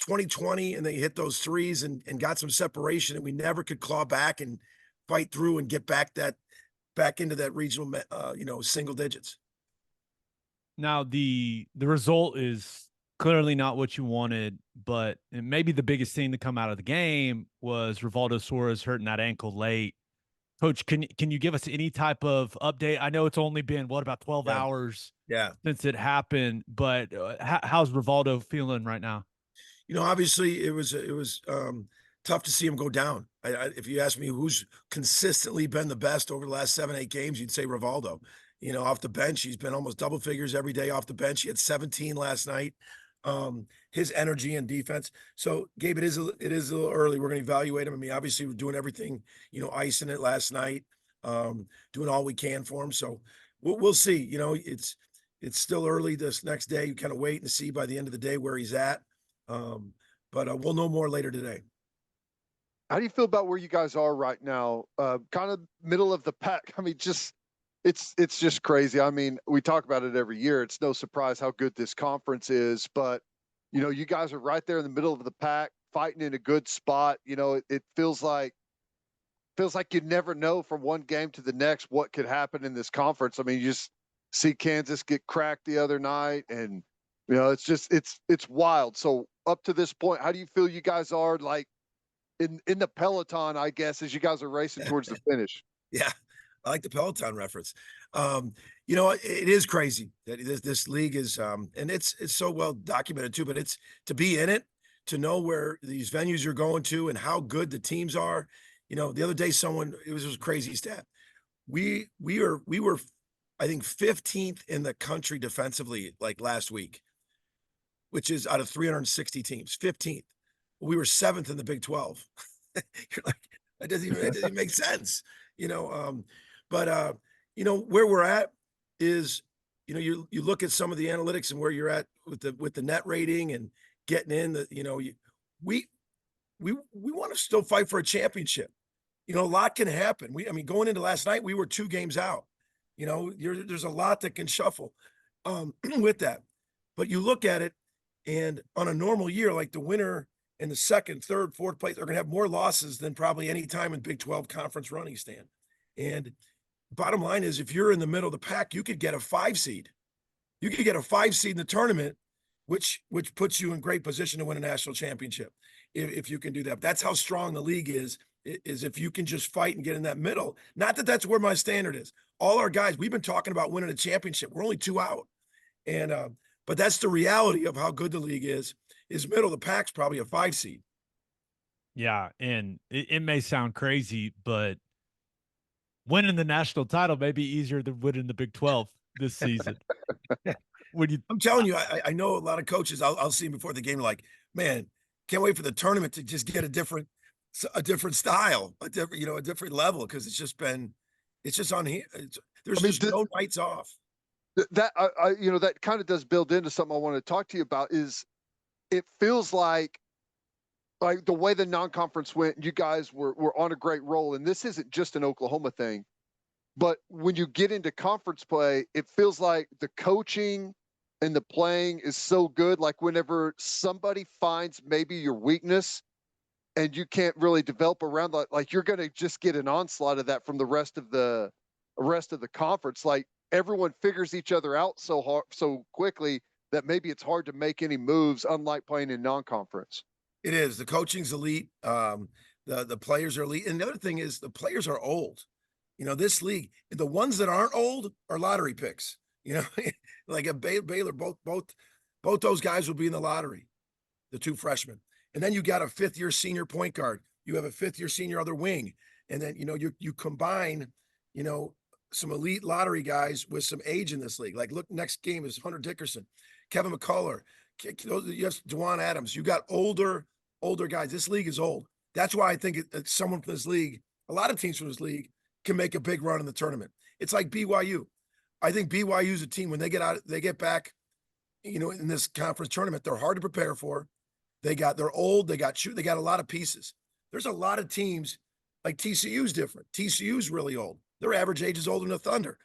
2020, and they hit those threes and got some separation, and we never could claw back and fight through and get back into that regional, you know, single digits. Now the result is clearly not what you wanted, but maybe the biggest thing to come out of the game was Rivaldo Suarez hurting that ankle late. Coach, can you give us any type of update? I know it's only been about 12 hours since it happened, but how's Rivaldo feeling right now? You know, obviously it was tough to see him go down. If you ask me who's consistently been the best over the last 7, 8 games, you'd say Rivaldo. You know, off the bench, he's been almost double figures every day off the bench. He had 17 last night. His energy and defense. So, Gabe, it is a little early. We're going to evaluate him. I mean, obviously, we're doing everything, you know, icing it last night, doing all we can for him. So, we'll see. You know, it's still early this next day. You kind of wait and see by the end of the day where he's at. But we'll know more later today. How do you feel about where you guys are right now? Kind of middle of the pack. I mean, just it's just crazy. I mean, we talk about it every year. It's no surprise how good this conference is, but you know, you guys are right there in the middle of the pack, fighting in a good spot. You know, it feels like you never know from one game to the next what could happen in this conference. I mean, you just see Kansas get cracked the other night, and you know, it's just it's wild. So up to this point, how do you feel you guys are like in the peloton, I guess, as you guys are racing towards the finish? Yeah, I like the Peloton reference. You know, it is crazy that this league is, and it's so well documented too. But it's to be in it, to know where these venues you're going to and how good the teams are. You know, the other day it was a crazy stat. We were I think 15th in the country defensively like last week, which is out of 360 teams, 15th. We were 7th in the Big 12. You're like, it doesn't even make sense, you know. But you know, where we're at is, you know, you look at some of the analytics and where you're at with the net rating and getting in the, you know, we want to still fight for a championship. You know, a lot can happen. I mean, going into last night, we were 2 games out. You know, there's a lot that can shuffle with that. But you look at it, and on a normal year, like the winner and the 2nd, 3rd, 4th place are going to have more losses than probably any time in Big 12 conference running stand. And bottom line is, if you're in the middle of the pack, you could get a 5 seed. You could get a 5 seed in the tournament, which puts you in great position to win a national championship if you can do that. That's how strong the league is if you can just fight and get in that middle. Not that that's where my standard is. All our guys, we've been talking about winning a championship. We're only 2 out. And but that's the reality of how good the league is middle of the pack's probably a 5 seed. Yeah, and it may sound crazy, but winning the national title may be easier than winning the Big 12 this season. I'm telling you, I know a lot of coaches, I'll see them before the game, like, man, can't wait for the tournament to just get a different style, a different level, because it's just on here. There's just no nights off. That you know, that kind of does build into something I want to talk to you about. Is it feels like the way the non-conference went, you guys were on a great roll, and this isn't just an Oklahoma thing, but when you get into conference play, it feels like the coaching and the playing is so good. Like whenever somebody finds maybe your weakness and you can't really develop around like you're going to just get an onslaught of that from the rest of the conference. Like everyone figures each other out so quickly that maybe it's hard to make any moves, unlike playing in non-conference. It is. The coaching's elite. The players are elite. And the other thing is the players are old. This league, the ones that aren't old are lottery picks. Like a Baylor, both those guys will be in the lottery, the two freshmen. And then you got a fifth-year senior point guard. You have a fifth-year senior other wing. And then, you combine, some elite lottery guys with some age in this league. Like, look, next game is Hunter Dickerson, Kevin McCullough, yes, Dwan Adams. You got older guys. This league is old. That's why I think someone from this league, a lot of teams from this league, can make a big run in the tournament. It's like BYU. I think BYU is a team when they get back, in this conference tournament, they're hard to prepare for. They're old. They got a lot of pieces. There's a lot of teams like TCU's different. TCU's really old. Their average age is older than the Thunder,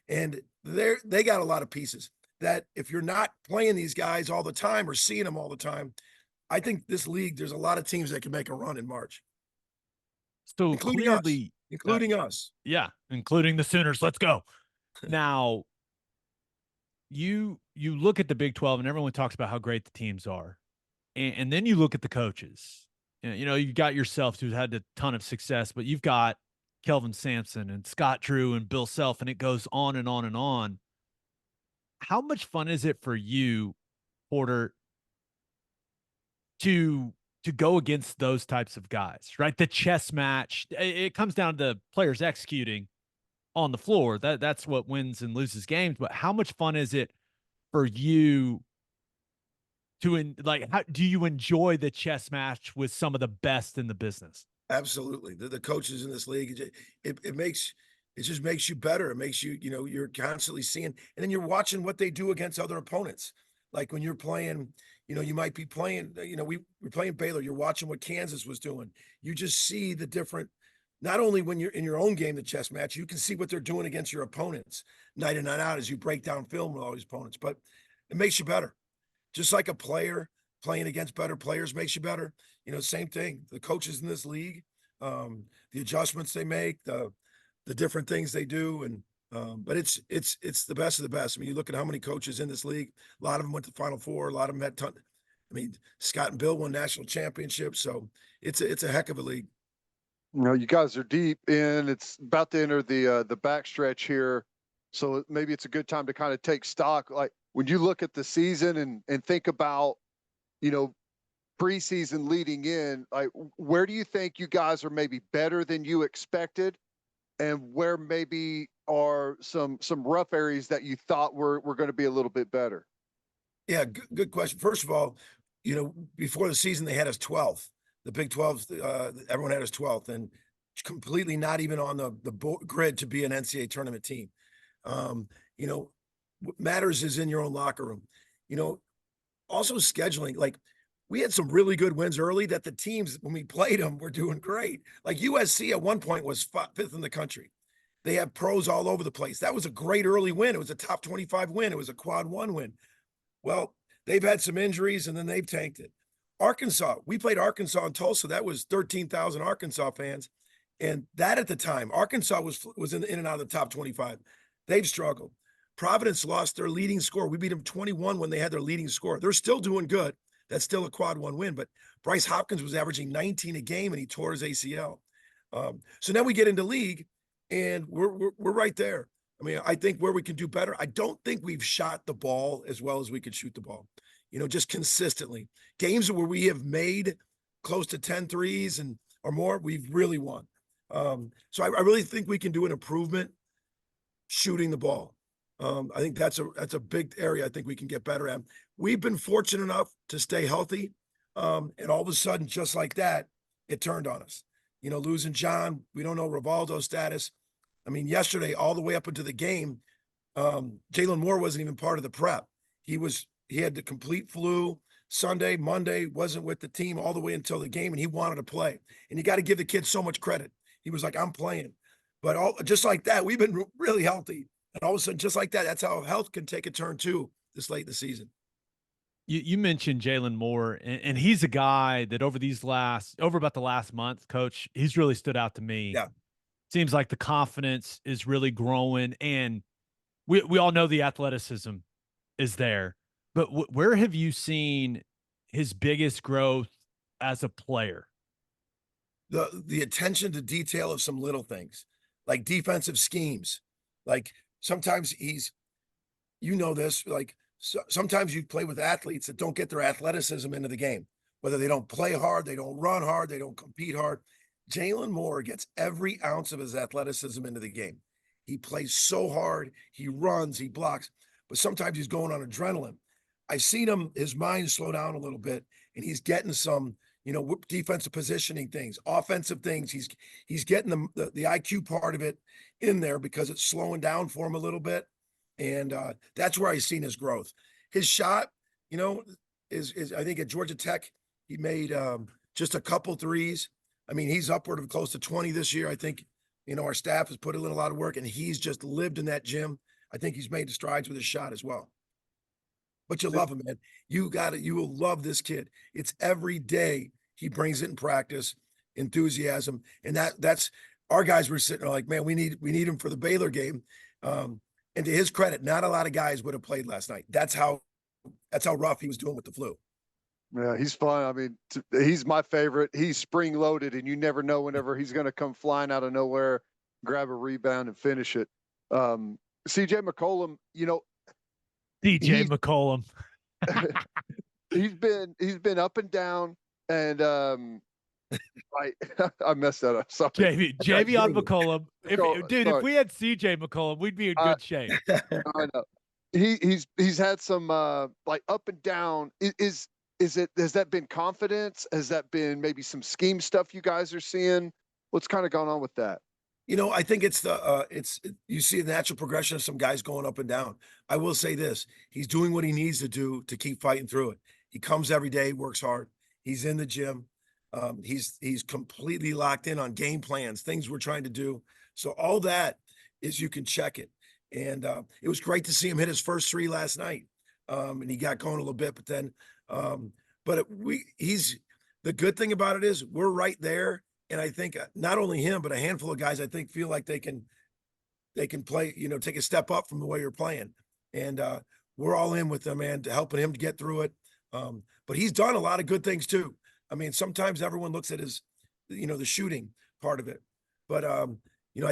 and they got a lot of pieces that if you're not playing these guys all the time or seeing them all the time, I think this league, there's a lot of teams that can make a run in March. So including us. Yeah, including the Sooners. Let's go. Now, you look at the Big 12 and everyone talks about how great the teams are. And then you look at the coaches. You got yourself who's had a ton of success, but you've got Kelvin Sampson and Scott Drew and Bill Self, and it goes on and on and on. How much fun is it for you, Porter, to go against those types of guys, right? The chess match, it comes down to the players executing on the floor. That's what wins and loses games. But how much fun is it for you how do you enjoy the chess match with some of the best in the business? Absolutely. The coaches in this league, it just makes you better. It makes you, you're constantly seeing, and then you're watching what they do against other opponents. Like when you're playing, you might be playing, we're playing Baylor. You're watching what Kansas was doing. You just see the different, not only when you're in your own game, the chess match, you can see what they're doing against your opponents night in, night out as you break down film with all these opponents, but it makes you better. Just like a player playing against better players makes you better. Same thing. The coaches in this league, the adjustments they make, the different things they do, and but it's the best of the best. I mean, you look at how many coaches in this league. A lot of them went to Final Four. A lot of them had ton. I mean, Scott and Bill won national championships, so it's a heck of a league. You guys are deep in. It's about to enter the backstretch here, so maybe it's a good time to kind of take stock. Like, when you look at the season and think about, preseason leading in, like, where do you think you guys are maybe better than you expected, and where maybe are some rough areas that you thought were going to be a little bit better? Yeah, good question. First of all, before the season they had us 12th. The Big 12, everyone had us 12th, and completely not even on the grid to be an NCAA tournament team. What matters is in your own locker room. Also scheduling, like we had some really good wins early that the teams, when we played them, were doing great. Like USC at one point was fifth in the country. They have pros all over the place. That was a great early win. It was a top 25 win. It was a quad one win. Well, they've had some injuries and then they've tanked it. Arkansas, we played Arkansas in Tulsa. That was 13,000 Arkansas fans. And that at the time, Arkansas was in and out of the top 25. They've struggled. Providence lost their leading scorer. We beat them 21 when they had their leading scorer. They're still doing good. That's still a quad one win. But Bryce Hopkins was averaging 19 a game and he tore his ACL. So now we get into league and we're right there. I mean, I think where we can do better. I don't think we've shot the ball as well as we could shoot the ball. Just consistently. Games where we have made close to 10 threes or more, we've really won. So I really think we can do an improvement shooting the ball. I think that's a big area I think we can get better at. We've been fortunate enough to stay healthy. And all of a sudden, just like that, it turned on us. Losing John, we don't know Rivaldo's status. I mean, yesterday, all the way up into the game, Jalen Moore wasn't even part of the prep. He had the complete flu. Sunday, Monday, wasn't with the team all the way until the game, and he wanted to play. And you got to give the kid so much credit. He was like, I'm playing. But just like that, we've been really healthy. And all of a sudden, just like that, that's how health can take a turn too this late in the season. You mentioned Jalen Moore, and he's a guy that over about the last month, Coach, he's really stood out to me. Yeah. Seems like the confidence is really growing, and we all know the athleticism is there. But where have you seen his biggest growth as a player? The attention to detail of some little things, like defensive schemes. Like sometimes you know this, like sometimes you play with athletes that don't get their athleticism into the game, whether they don't play hard, they don't run hard, they don't compete hard. Jalen Moore gets every ounce of his athleticism into the game. He plays so hard, he runs, he blocks, but sometimes he's going on adrenaline. I've seen his mind slow down a little bit, and he's getting some, defensive positioning things, offensive things. He's getting the IQ part of it in there because it's slowing down for him a little bit. And that's where I've seen his growth. His shot, is I think at Georgia Tech, he made just a couple threes. I mean, he's upward of close to 20 this year. I think, our staff has put in a lot of work, and he's just lived in that gym. I think he's made strides with his shot as well. But you love him, man. You will love this kid. It's every day he brings it in practice, enthusiasm. And that's our guys were sitting there like, man, we need him for the Baylor game. And to his credit, not a lot of guys would have played last night. That's how rough he was doing with the flu. Yeah, he's fun. I mean, he's my favorite. He's spring loaded, and you never know whenever he's going to come flying out of nowhere, grab a rebound, and finish it. CJ McCollum, DJ McCollum. he's been up and down, and I messed that up. Sorry. JV on McCollum. If we had CJ McCollum, we'd be in good shape. I know. He's had some like up and down. Has that been confidence? Has that been maybe some scheme stuff you guys are seeing? What's kind of going on with that? I think it's you see a natural progression of some guys going up and down. I will say this: he's doing what he needs to do to keep fighting through it. He comes every day, works hard. He's in the gym. He's completely locked in on game plans, things we're trying to do. So all that is you can check it. And it was great to see him hit his first three last night. And he got going a little bit, but then the good thing about it is we're right there. And I think not only him, but a handful of guys, I think, feel like they can play, take a step up from the way you're playing. And we're all in with them, man, to helping him to get through it. But he's done a lot of good things too. I mean, sometimes everyone looks at his, the shooting part of it. But, I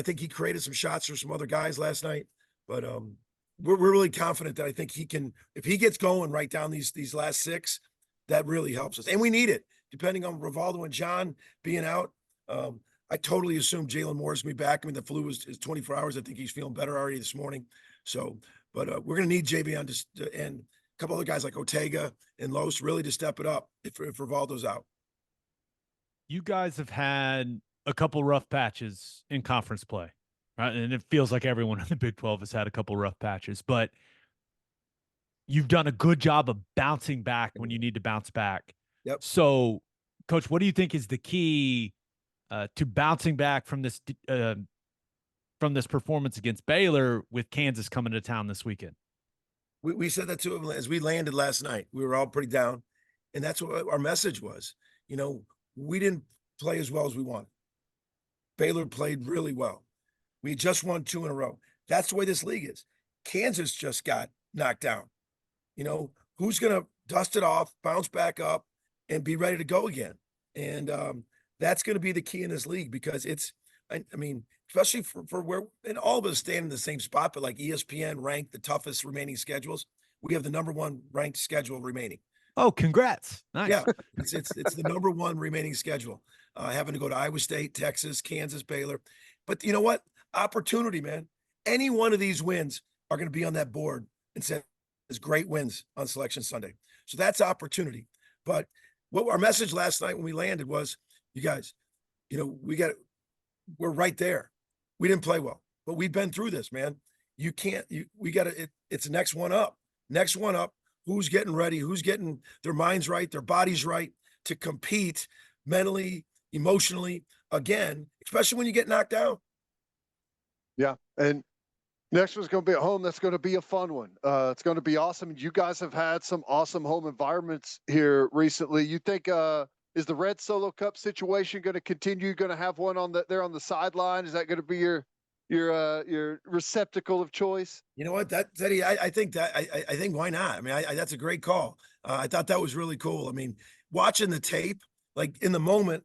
think he created some shots for some other guys last night. But we're really confident that I think he can, if he gets going right down these last six, that really helps us. And we need it, depending on Rivaldo and John being out. I totally assume Jalen Moore's going to be back. I mean, the flu is 24 hours. I think he's feeling better already this morning. So, but we're going to need JB and a couple other guys like Ortega and Los really to step it up if Rivaldo's out. You guys have had a couple rough patches in conference play, right? And it feels like everyone in the Big 12 has had a couple rough patches, but you've done a good job of bouncing back when you need to bounce back. Yep. So, Coach, what do you think is the key to bouncing back from this performance against Baylor with Kansas coming to town this weekend? We said that to him as we landed last night. We were all pretty down, and that's what our message was. We didn't play as well as we wanted. Baylor played really well. We just won 2 in a row. That's the way this league is. Kansas just got knocked down. Who's going to dust it off, bounce back up, and be ready to go again? And that's going to be the key in this league because I mean, especially for where, and all of us stand in the same spot, but like ESPN ranked the toughest remaining schedules. We have the #1 ranked schedule remaining. Oh, congrats. Nice. Yeah, it's the #1 remaining schedule. Having to go to Iowa State, Texas, Kansas, Baylor. But you know what? Opportunity, man. Any one of these wins are going to be on that board and say as great wins on Selection Sunday. So that's opportunity. But what our message last night when we landed was, you guys, we're right there. We didn't play well, but we've been through this, man. It's next one up. Next one up. Who's getting ready? Who's getting their minds right, their bodies right to compete mentally, emotionally again, especially when you get knocked down. Yeah. And Next one's going to be at home. That's going to be a fun one. It's going to be awesome. You guys have had some awesome home environments here recently. You think is the Red Solo Cup situation going to continue? Going to have one on there on the sideline? Is that going to be your receptacle of choice? You know what, that Teddy, I think why not? I mean, that's a great call. I thought that was really cool. I mean, watching the tape, like in the moment,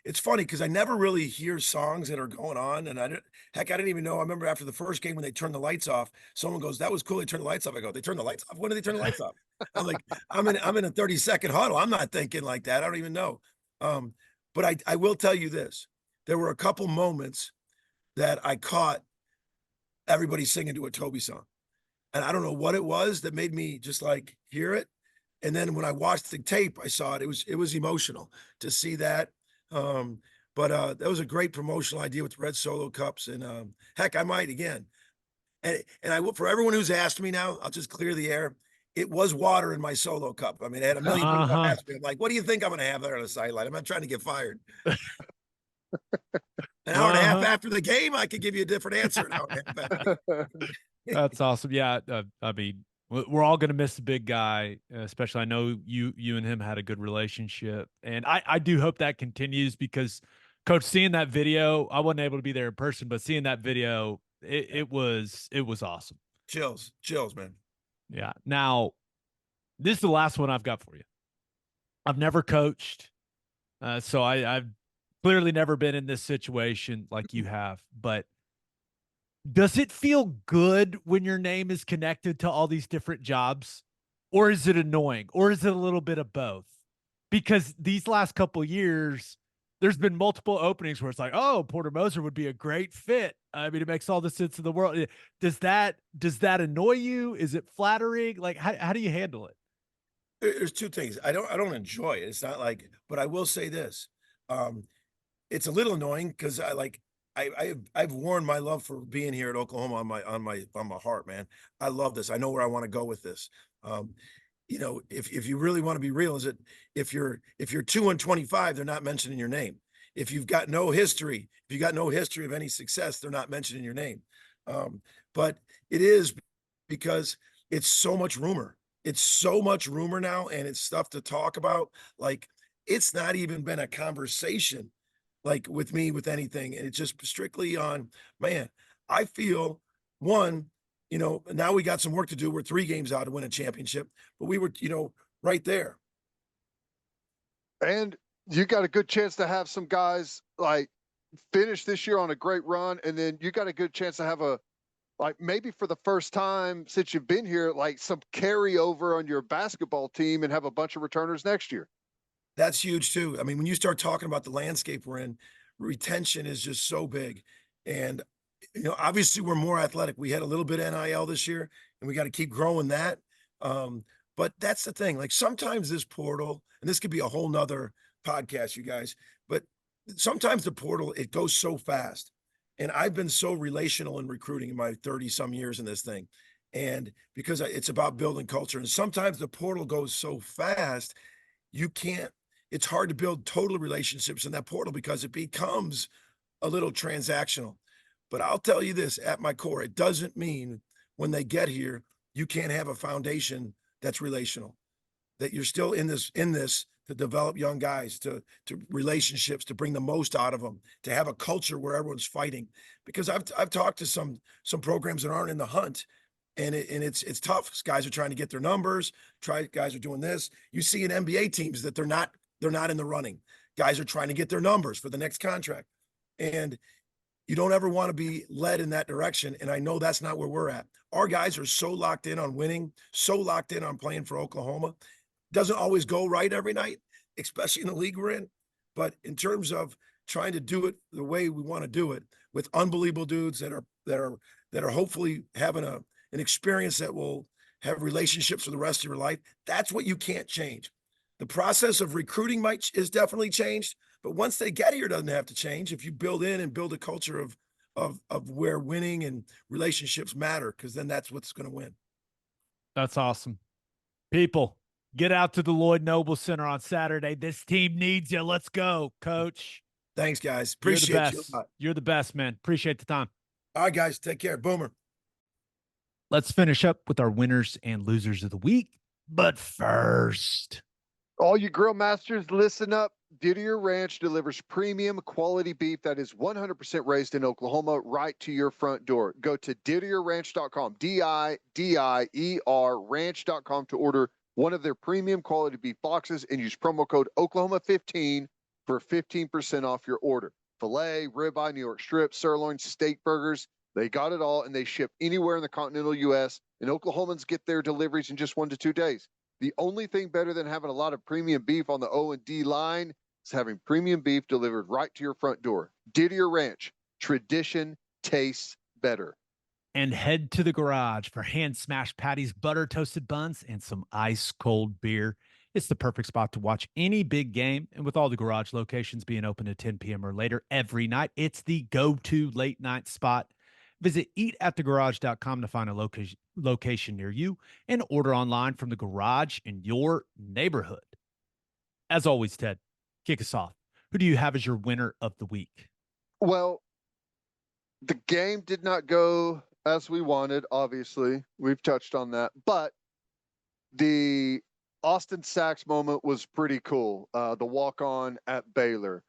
it's funny because I never really hear songs that are going on, and I didn't even know. I remember after the first game when they turned the lights off, someone goes, "That was cool. They turned the lights off." I go, "They turned the lights off? When did they turn the lights off?" I'm like, I'm in a 30-second huddle. I'm not thinking like that. I don't even know. But I will tell you this: there were a couple moments that I caught everybody singing to a Toby song, and I don't know what it was that made me just like hear it. And then when I watched the tape, I saw it. It was emotional to see that. But that was a great promotional idea with the Red Solo Cups. And heck, I might again. And I will, for everyone who's asked me now, I'll just clear the air. It was water in my Solo Cup. I mean, I had a million people ask me. I'm like, what do you think I'm going to have there on the sideline? I'm not trying to get fired. An hour and a half after the game, I could give you a different answer. An hour and a half after. That's awesome. Yeah. I mean, we're all going to miss the big guy, especially I know you and him had a good relationship. And I do hope that continues because, Coach, seeing that video, I wasn't able to be there in person, but seeing that video, it was awesome. Chills, man. Yeah. Now, this is the last one I've got for you. I've never coached, so I've clearly never been in this situation like you have, but does it feel good when your name is connected to all these different jobs, or is it annoying, or is it a little bit of both? Because these last couple of years, there's been multiple openings where it's like, oh, Porter Moser would be a great fit. I mean, it makes all the sense in the world. Does that annoy you? Is it flattering? Like, how do you handle it? There's two things. I don't enjoy it. It's not like, but I will say this. It's a little annoying because I've worn my love for being here at Oklahoma on my heart, man. I love this. I know where I want to go with this. If you really want to be real, is it if you're 2-25, they're not mentioning your name. If you've got no history, of any success, they're not mentioning your name. But it is because it's so much rumor. It's so much rumor now, and it's stuff to talk about. Like, it's not even been a conversation like with me with anything. And it's just strictly on, man, I feel one, now we got some work to do. We're 3 games out to win a championship, but we were, right there. And you got a good chance to have some guys like finish this year on a great run. And then you got a good chance to have maybe for the first time since you've been here, like some carryover on your basketball team and have a bunch of returners next year. That's huge too. I mean, when you start talking about the landscape we're in, retention is just so big. And, obviously we're more athletic. We had a little bit of NIL this year and we got to keep growing that. But that's the thing. Like, sometimes this portal, and this could be a whole nother podcast, you guys, but sometimes the portal, it goes so fast. And I've been so relational in recruiting in my 30 some years in this thing. And because it's about building culture, and sometimes the portal goes so fast, it's hard to build total relationships in that portal because it becomes a little transactional. But I'll tell you this, at my core, it doesn't mean when they get here, you can't have a foundation that's relational, that you're still in this to develop young guys, to relationships, to bring the most out of them, to have a culture where everyone's fighting. Because I've talked to some programs that aren't in the hunt, and it's tough. Guys are trying to get their numbers. Guys are doing this. You see in NBA teams that they're not in the running. Guys are trying to get their numbers for the next contract, and you don't ever want to be led in that direction. And I know that's not where we're at. Our guys are so locked in on winning, so locked in on playing for Oklahoma. Doesn't always go right every night, especially in the league we're in. But in terms of trying to do it the way we want to do it, with unbelievable dudes that are hopefully having an experience that will have relationships for the rest of your life, that's what you can't change. The process of recruiting is definitely changed, but once they get here, it doesn't have to change. If you build a culture of where winning and relationships matter, because then that's what's going to win. That's awesome. People, get out to the Lloyd Noble Center on Saturday. This team needs you. Let's go, Coach. Thanks, guys. Appreciate you. You're the best, man. Appreciate the time. All right, guys. Take care. Boomer. Let's finish up with our winners and losers of the week. But first, All you grill masters, listen up. Didier Ranch delivers premium quality beef that is 100% raised in Oklahoma right to your front door. Go to didierranch.com, DIDIER ranch.com to order one of their premium quality beef boxes and use promo code Oklahoma15 for 15% off your order. Filet, ribeye, New York strip, sirloin, steak burgers. They got it all, and they ship anywhere in the continental U.S., and Oklahomans get their deliveries in just 1 to 2 days. The only thing better than having a lot of premium beef on the O&D line is having premium beef delivered right to your front door. Didier Ranch, tradition tastes better. and head to the garage for hand smashed patties, butter toasted buns, and some ice cold beer. It's the perfect spot to watch any big game. And with all the garage locations being open at 10 p.m. or later every night, it's the go-to late night spot. Visit eatatthegarage.com to find a location near you and order online from the garage in your neighborhood. As always, Ted, kick us off. Who do you have as your winner of the week? Well, the game did not go as we wanted, obviously. We've touched on that. But the Austin Sachs moment was pretty cool. The walk-on at Baylor,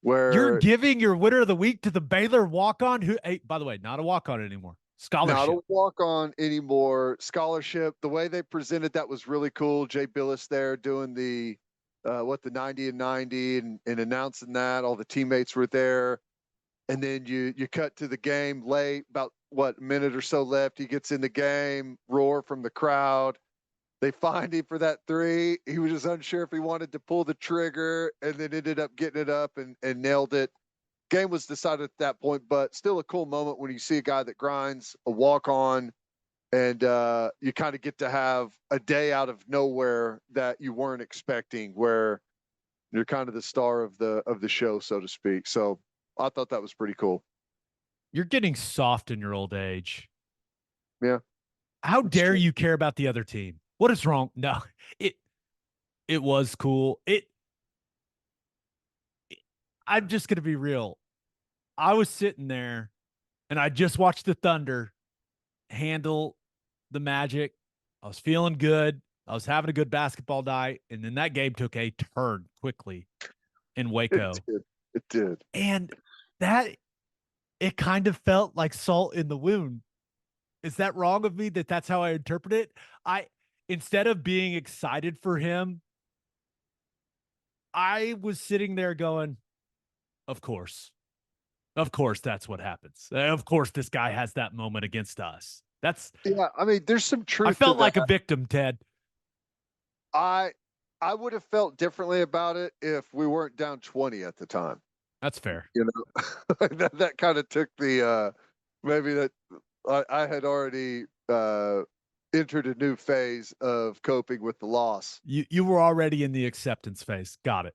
where You're giving your winner of the week to the Baylor walk-on, who, hey, by the way, not a walk-on anymore. Scholarship. Not a walk-on anymore. Scholarship. The way they presented that was really cool. Jay Billis there doing the 90 and 90 and announcing that. All the teammates were there. And then you cut to the game late, about a minute or so left. He gets in the game, roar from the crowd. They find him for that three. He was just unsure if he wanted to pull the trigger, and then ended up getting it up and nailed it. Game was decided at that point, but still a cool moment when you see a guy that grinds, a walk-on, and you kind of get to have a day out of nowhere that you weren't expecting, where you're kind of the star of the show, so to speak. So I thought that was pretty cool. You're getting soft in your old age. Yeah. How dare you care about the other team? What is wrong? No, it was cool. I'm just going to be real. I was sitting there and I just watched the Thunder handle the Magic. I was feeling good. I was having a good basketball night. And then that game took a turn quickly in Waco. It did. And it kind of felt like salt in the wound. Is that wrong of me that's how I interpret it? Instead of being excited for him, I was sitting there going, of course that's what happens. Of course this guy has that moment against us. Yeah, I mean, there's some truth. I felt like a victim, Ted. I would have felt differently about it if we weren't down 20 at the time. That's fair. You know, that kind of took the maybe that I had already entered a new phase of coping with the loss. You were already in the acceptance phase. Got it.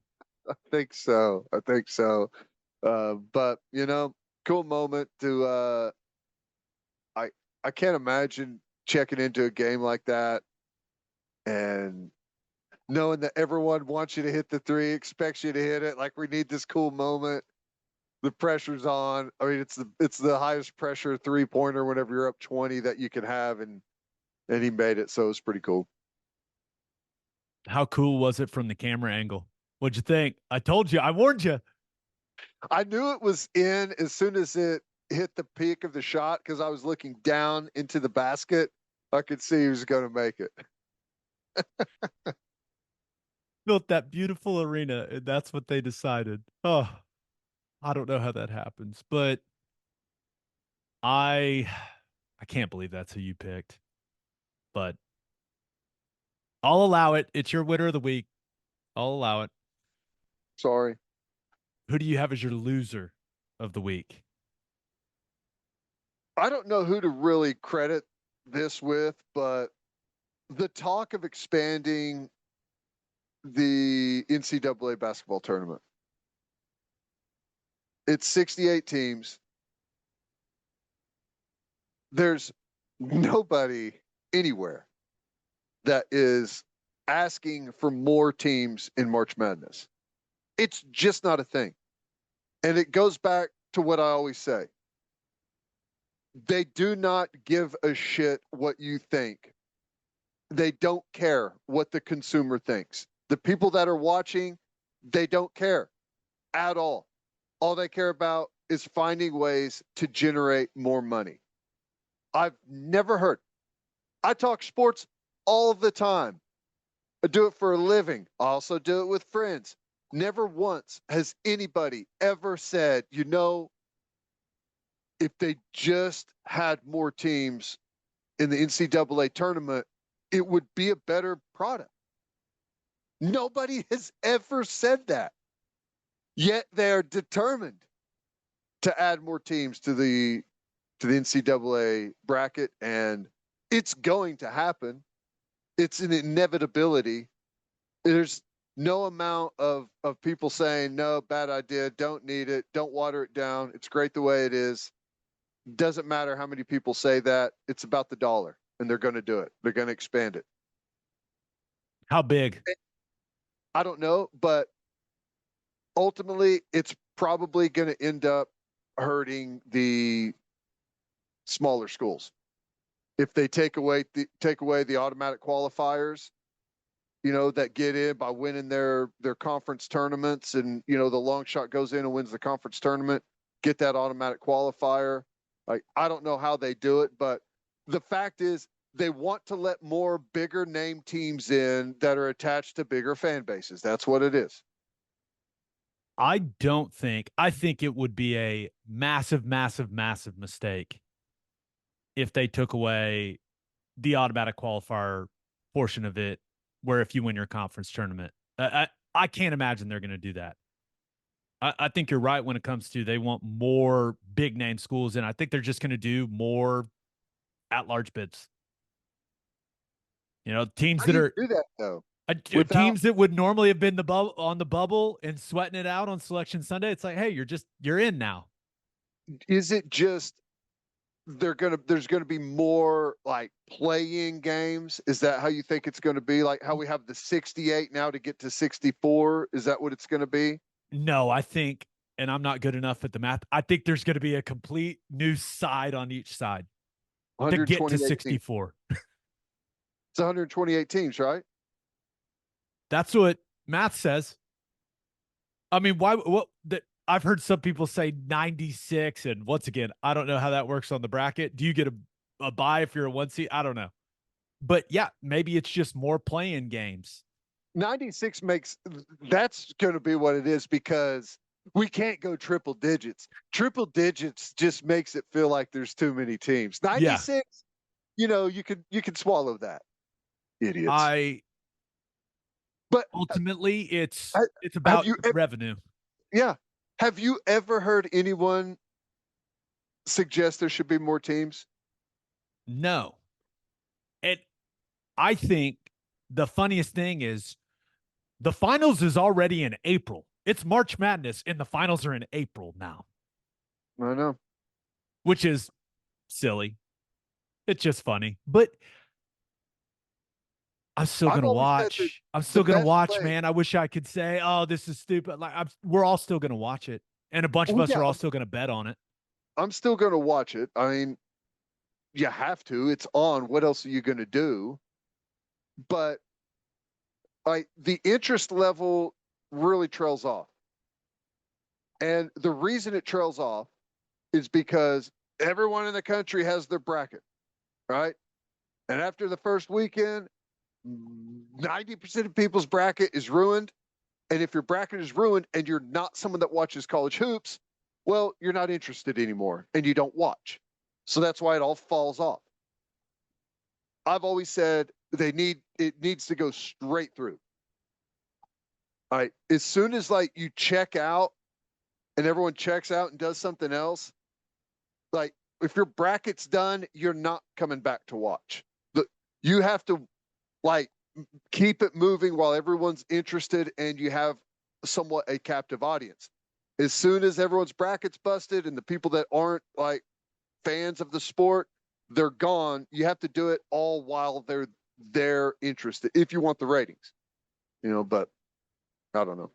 I think so. But you know, cool moment to I can't imagine checking into a game like that and knowing that everyone wants you to hit the three, expects you to hit it. Like, we need this cool moment. The pressure's on. I mean, it's the highest pressure 3-pointer whenever you're up 20 that you can have, and he made it. So it was pretty cool. How cool was it from the camera angle? What'd you think? I told you. I warned you. I knew it was in as soon as it hit the peak of the shot, because I was looking down into the basket. I could see he was going to make it. Built that beautiful arena, and that's what they decided. Oh, I don't know how that happens, but I can't believe that's who you picked. But I'll allow it. It's your winner of the week. I'll allow it. Sorry. Who do you have as your loser of the week? I don't know who to really credit this with, but the talk of expanding the NCAA basketball tournament. It's 68 teams. There's nobody anywhere that is asking for more teams in March Madness. It's just not a thing. And it goes back to what I always say. They do not give a shit what you think. They don't care what the consumer thinks. The people that are watching, they don't care at all. All they care about is finding ways to generate more money. I've never heard. I talk sports all the time. I do it for a living. I also do it with friends. Never once has anybody ever said, you know, if they just had more teams in the NCAA tournament, it would be a better product. Nobody has ever said that. Yet they are determined to add more teams to the NCAA bracket, and it's going to happen. It's an inevitability. There's no amount of people saying, no, bad idea, don't need it, don't water it down. It's great the way it is. Doesn't matter how many people say that. It's about the dollar, and they're going to do it. They're going to expand it. How big? I don't know, but ultimately it's probably going to end up hurting the smaller schools. If they take away the automatic qualifiers, you know, that get in by winning their conference tournaments, and, you know, the long shot goes in and wins the conference tournament, get that automatic qualifier. Like, I don't know how they do it, but the fact is they want to let more bigger name teams in that are attached to bigger fan bases. That's what it is. I think it would be a massive, massive, massive mistake if they took away the automatic qualifier portion of it, where if you win your conference tournament. I can't imagine they're going to do that. I think you're right when it comes to they want more big name schools, and I think they're just going to do more at-large bids. You know, teams How that do you are do that though? teams that would normally have been on the bubble and sweating it out on Selection Sunday. It's like, hey, you're in now. Is it just there's gonna be more like play-in games? Is that how you think it's gonna be? Like how we have the 68 now to get to 64? Is that what it's gonna be? No, I think, and I'm not good enough at the math, I think there's going to be a complete new side on each side to get to 128 teams. 64. It's 128 teams, right? That's what math says. I mean, I've heard some people say 96, and once again, I don't know how that works on the bracket. Do you get a bye if you're a 1 seed? I don't know. But yeah, maybe it's just more playing games. 96 that's going to be what it is, because we can't go triple digits. Triple digits just makes it feel like there's too many teams. 96, yeah. You know, you could swallow that. Idiots. But ultimately it's about revenue. Yeah. Have you ever heard anyone suggest there should be more teams? No. And I think the funniest thing is the finals is already in April. It's March Madness, and the finals are in April now. I know. Which is silly. It's just funny. But I'm still going to watch. I'm still going to watch, man. I wish I could say, oh, this is stupid. Like, we're all still going to watch it. And a bunch of us are all still going to bet on it. I'm still going to watch it. I mean, you have to. It's on. What else are you going to do? But the interest level really trails off. And the reason it trails off is because everyone in the country has their bracket, right? And after the first weekend, 90% of people's bracket is ruined. And if your bracket is ruined and you're not someone that watches college hoops, well, you're not interested anymore and you don't watch. So that's why it all falls off. I've always said it needs to go straight through. All right. As soon as you check out and everyone checks out and does something else, if your bracket's done, you're not coming back to watch. You have to keep it moving while everyone's interested and you have somewhat a captive audience. As soon as everyone's bracket's busted and the people that aren't fans of the sport, they're gone. You have to do it all while they're interested if you want the ratings, but I don't know.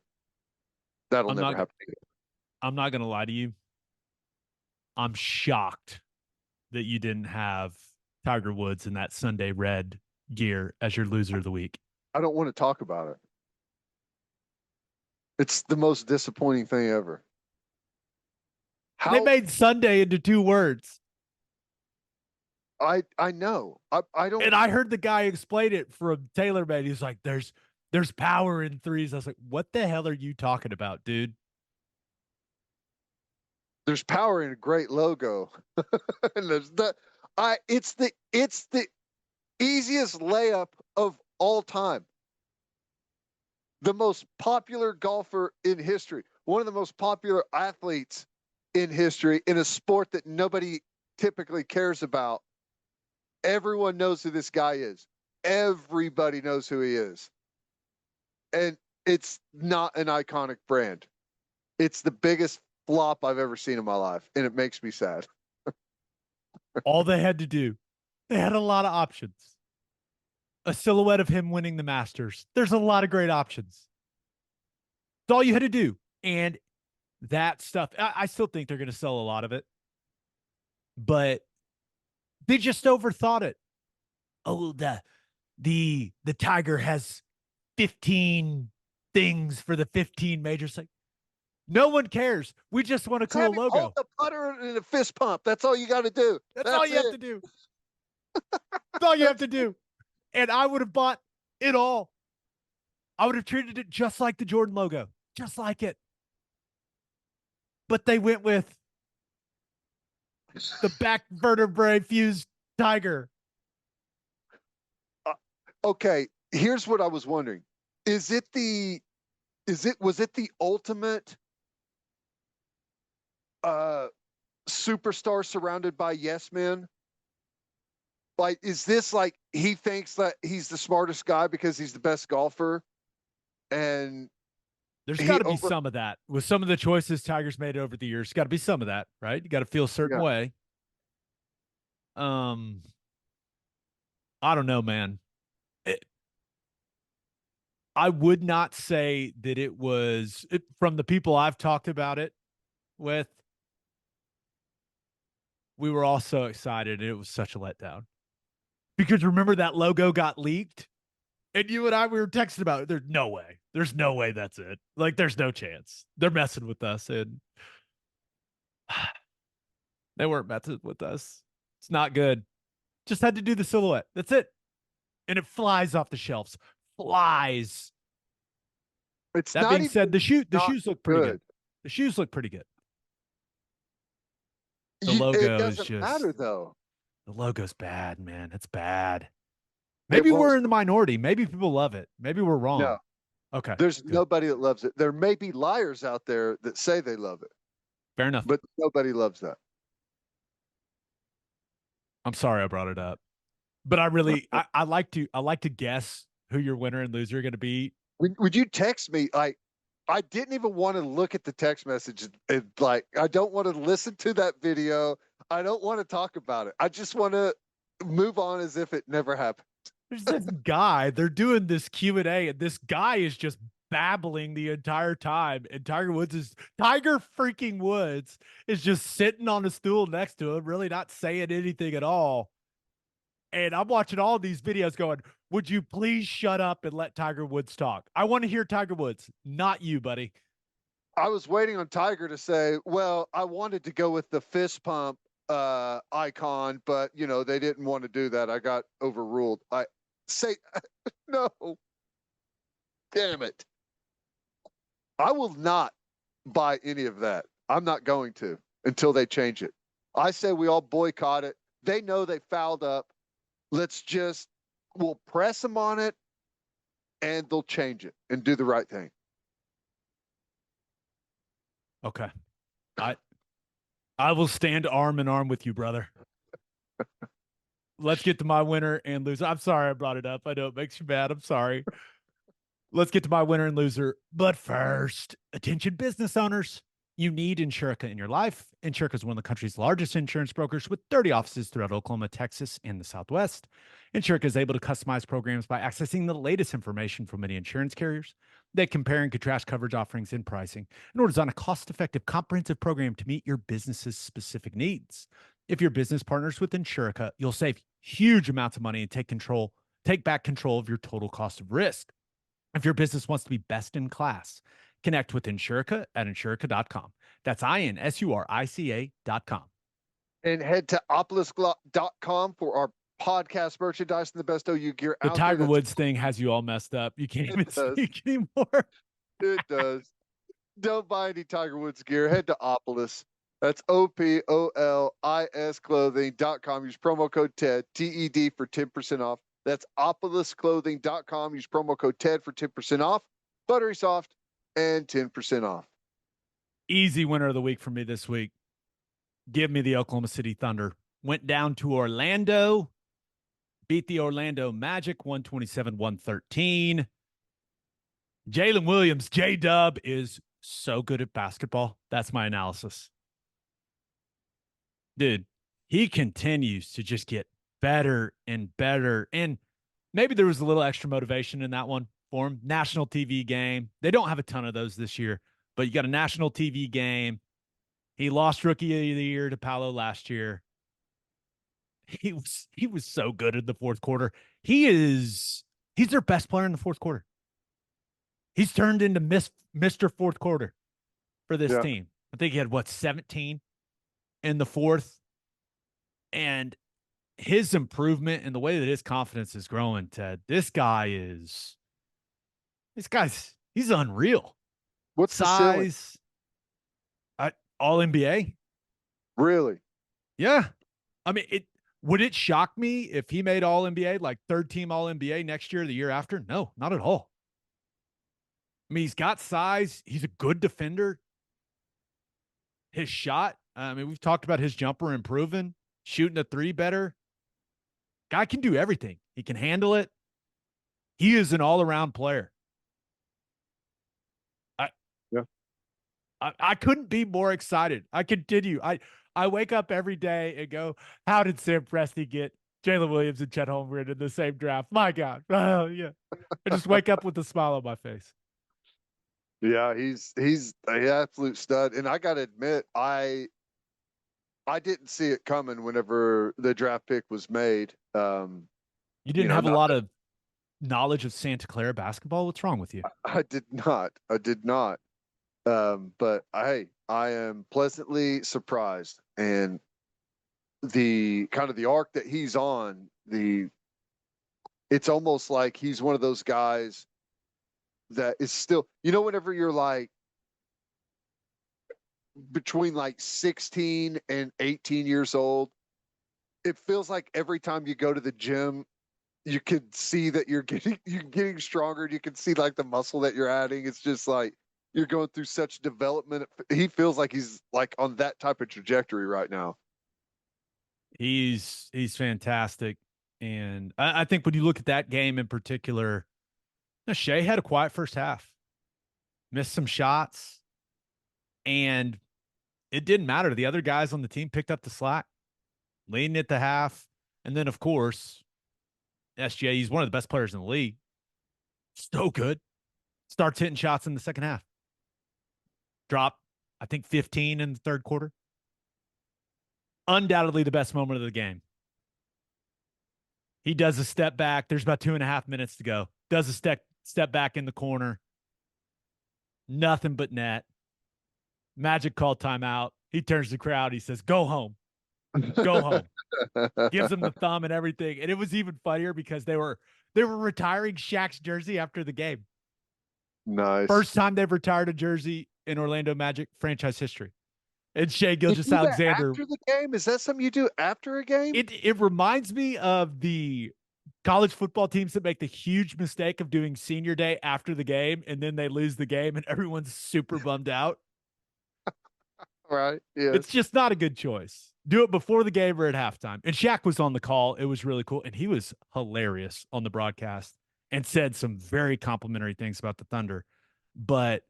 That'll never happen. I'm not going to lie to you. I'm shocked that you didn't have Tiger Woods in that Sunday red gear as your loser of the week? I don't want to talk about it. It's the most disappointing thing ever. They made Sunday into 2 words. I know. I don't. And I heard the guy explain it from TaylorMade. He's like, there's power in threes. I was like, what the hell are you talking about, dude? There's power in a great logo. And it's the easiest layup of all time. The most popular golfer in history, one of the most popular athletes in history, in a sport that nobody typically cares about. Everyone knows who this guy is. Everybody knows who he is. And it's not an iconic brand. It's the biggest flop I've ever seen in my life, and it makes me sad. All they had to do, they had a lot of options. A silhouette of him winning the Masters. There's a lot of great options. That's all you had to do. And that stuff, I still think they're going to sell a lot of it. But they just overthought it. Oh, the Tiger has 15 things for the 15 majors. Like, no one cares. We just want a cool logo. Hold the putter and a fist pump. That's all you got to do. That's all you have to do. That's all you have to do. And I would have bought it all. I would have treated it just like the Jordan logo, just like it. But they went with the back vertebrae fused tiger. Okay, here's what I was wondering. Was it the ultimate superstar surrounded by yes men? Like, is this like he thinks that he's the smartest guy because he's the best golfer? And there's got to be some of that with some of the choices Tiger's made over the years. Got to be some of that, right? You got to feel a certain way. I don't know, man. I would not say that it was from the people I've talked about it with. We were all so excited, and it was such a letdown. Because remember that logo got leaked? And you and I, we were texting about it. There's no way. There's no way that's it. Like, there's no chance. They're messing with us. And they weren't messing with us. It's not good. Just had to do the silhouette. That's it. And it flies off the shelves. Flies. It's that not being said, the shoes look pretty good. The shoes look pretty good. The logo is just matter though. The logo's bad, man. It's bad. Maybe we're in the minority. Maybe people love it. Maybe we're wrong. No. Okay. There's nobody that loves it. There may be liars out there that say they love it. Fair enough. But nobody loves that. I'm sorry I brought it up. But I really I like to guess who your winner and loser are going to be. Would you text me? Like, I didn't even want to look at the text message. Like, I don't want to listen to that video. I don't want to talk about it. I just want to move on as if it never happened. There's this guy, they're doing this Q&A, and this guy is just babbling the entire time. And Tiger freaking Woods is just sitting on a stool next to him, really not saying anything at all. And I'm watching all these videos going, would you please shut up and let Tiger Woods talk? I want to hear Tiger Woods, not you, buddy. I was waiting on Tiger to say, well, I wanted to go with the fist pump icon, but, you know, they didn't want to do that. I got overruled. I say, no. Damn it. I will not buy any of that. I'm not going to until they change it. I say we all boycott it. They know they fouled up. We'll press them on it, and they'll change it and do the right thing. Okay. I will stand arm in arm with you, brother. Let's get to my winner and loser. I'm sorry I brought it up. I know it makes you mad. I'm sorry. Let's get to my winner and loser. But first, attention business owners. You need Insurica in your life. Insurica is one of the country's largest insurance brokers with 30 offices throughout Oklahoma, Texas, and the Southwest. Insurica is able to customize programs by accessing the latest information from many insurance carriers. They compare and contrast coverage offerings and pricing in order to design a cost-effective, comprehensive program to meet your business's specific needs. If your business partners with Insurica, you'll save huge amounts of money and take back control of your total cost of risk. If your business wants to be best in class, connect with Insurica at insurica.com. That's INSURICA.com. And head to opulusclub.com for our podcast merchandise and the best OU gear The out Tiger there. Woods thing has you all messed up. You can't even speak anymore. It does. Don't buy any Tiger Woods gear. Head to Opulus. That's OPOLIS clothing.com. Use promo code TED, TED for 10% off. That's opulusclothing.com. Use promo code TED for 10% off. Buttery soft and 10% off. Easy winner of the week for me this week. Give me the Oklahoma City Thunder. Went down to Orlando, beat the Orlando Magic 127-113. Jalen Williams, J-Dub, is so good at basketball. That's my analysis. Dude, he continues to just get better and better. And maybe there was a little extra motivation in that one for him. National TV game. They don't have a ton of those this year, but you got a national TV game. He lost Rookie of the Year to Paolo last year. He was so good in the fourth quarter. He's their best player in the fourth quarter. He's turned into Mr. Fourth Quarter for this team. I think he had 17 in the fourth. And his improvement and the way that his confidence is growing, Ted, he's unreal. What's size? All NBA. Really? Yeah. I mean, would it shock me if he made all NBA, like third team all NBA next year or the year after? No, not at all. I mean, he's got size. He's a good defender. His shot, I mean, we've talked about his jumper improving, shooting a three better. Guy can do everything. He can handle it. He is an all-around player. I couldn't be more excited. I continue. I wake up every day and go, how did Sam Presti get Jalen Williams and Chet Holmgren in the same draft? My God. Yeah. I just wake up with a smile on my face. Yeah, he's an absolute stud. And I got to admit, I didn't see it coming whenever the draft pick was made. You didn't have a lot of knowledge of Santa Clara basketball? What's wrong with you? I did not. But I am pleasantly surprised, and the kind of the arc that he's on, it's almost like he's one of those guys that is still, whenever you're like between like 16 and 18 years old, it feels like every time you go to the gym, you can see that you're getting stronger. You can see like the muscle that you're adding. It's just like, you're going through such development. He feels like he's like on that type of trajectory right now. He's fantastic. And I think when you look at that game in particular, Shea had a quiet first half, missed some shots, and it didn't matter. The other guys on the team picked up the slack, leading at the half. And then, of course, SGA, he's one of the best players in the league. So good. Starts hitting shots in the second half. Dropped, I think, 15 in the third quarter. Undoubtedly the best moment of the game. He does a step back. There's about 2.5 minutes to go. Does a step back in the corner. Nothing but net. Magic called timeout. He turns to the crowd. He says, go home. Go home. Gives him the thumb and everything. And it was even funnier because they were retiring Shaq's jersey after the game. Nice. First time they've retired a jersey in Orlando Magic franchise history. And Shea Gilgeous-Alexander. After the game? Is that something you do after a game? It reminds me of the college football teams that make the huge mistake of doing senior day after the game, and then they lose the game and everyone's super bummed out. Right. Yeah. It's just not a good choice. Do it before the game or at halftime. And Shaq was on the call. It was really cool. And he was hilarious on the broadcast and said some very complimentary things about the Thunder. But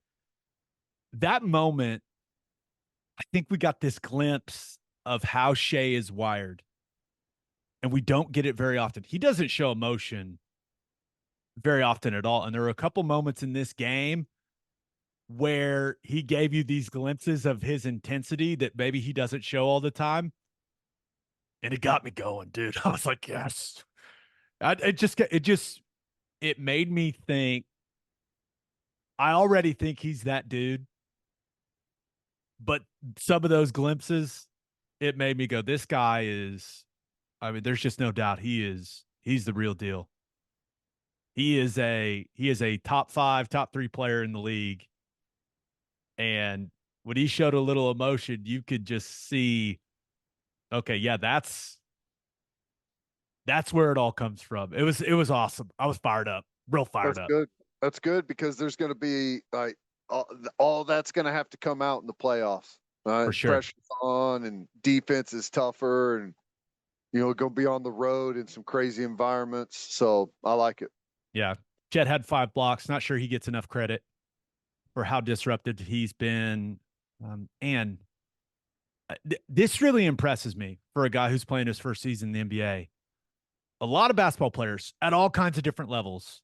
that moment, I think we got this glimpse of how Shea is wired. And we don't get it very often. He doesn't show emotion very often at all. And there were a couple moments in this game where he gave you these glimpses of his intensity that maybe he doesn't show all the time. and it got me going, dude. I was like, yes. It made me think. I already think he's that dude, but some of those glimpses, it made me go, this guy is, I mean, there's just no doubt he's the real deal. He is a top 5, top 3 player in the league. And when he showed a little emotion, you could just see, okay, yeah, that's where it all comes from. It was awesome. I was fired up, real fired up. Good. That's good because there's going to be like all that's going to have to come out in the playoffs. Right? For sure. Pressure's on and defense is tougher, and going to be on the road in some crazy environments. So I like it. Yeah. Chet had 5 blocks. Not sure he gets enough credit for how disruptive he's been. And this really impresses me for a guy who's playing his first season in the NBA. A lot of basketball players at all kinds of different levels.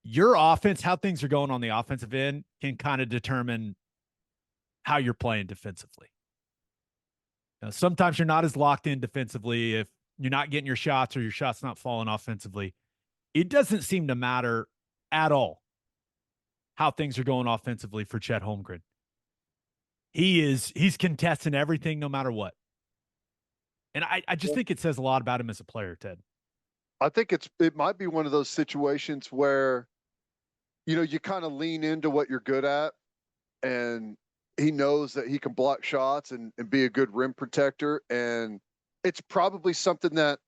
Your offense, how things are going on the offensive end, can kind of determine how you're playing defensively. Sometimes you're not as locked in defensively if you're not getting your shots or your shots not falling offensively. It doesn't seem to matter at all how things are going offensively for Chet Holmgren. He's contesting everything no matter what. And I just think it says a lot about him as a player, Ted. I think it might be one of those situations where, you kind of lean into what you're good at, and he knows that he can block shots and be a good rim protector. And it's probably something that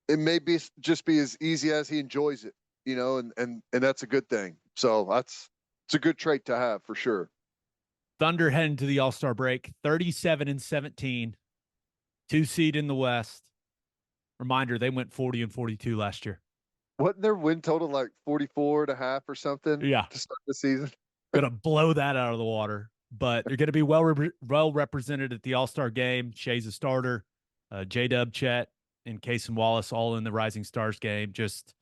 it may just be as easy as he enjoys it, and that's a good thing. So it's a good trait to have for sure. Thunder heading to the All-Star break, 37-17, 2 seed in the West. Reminder, they went 40-42 last year. Wasn't their win total like 44.5 or something? Yeah. To start the season. Gonna blow that out of the water, but they're gonna be well represented at the All-Star game. Shea's a starter, J-Dub, Chet, and Cason Wallace all in the Rising Stars game. Just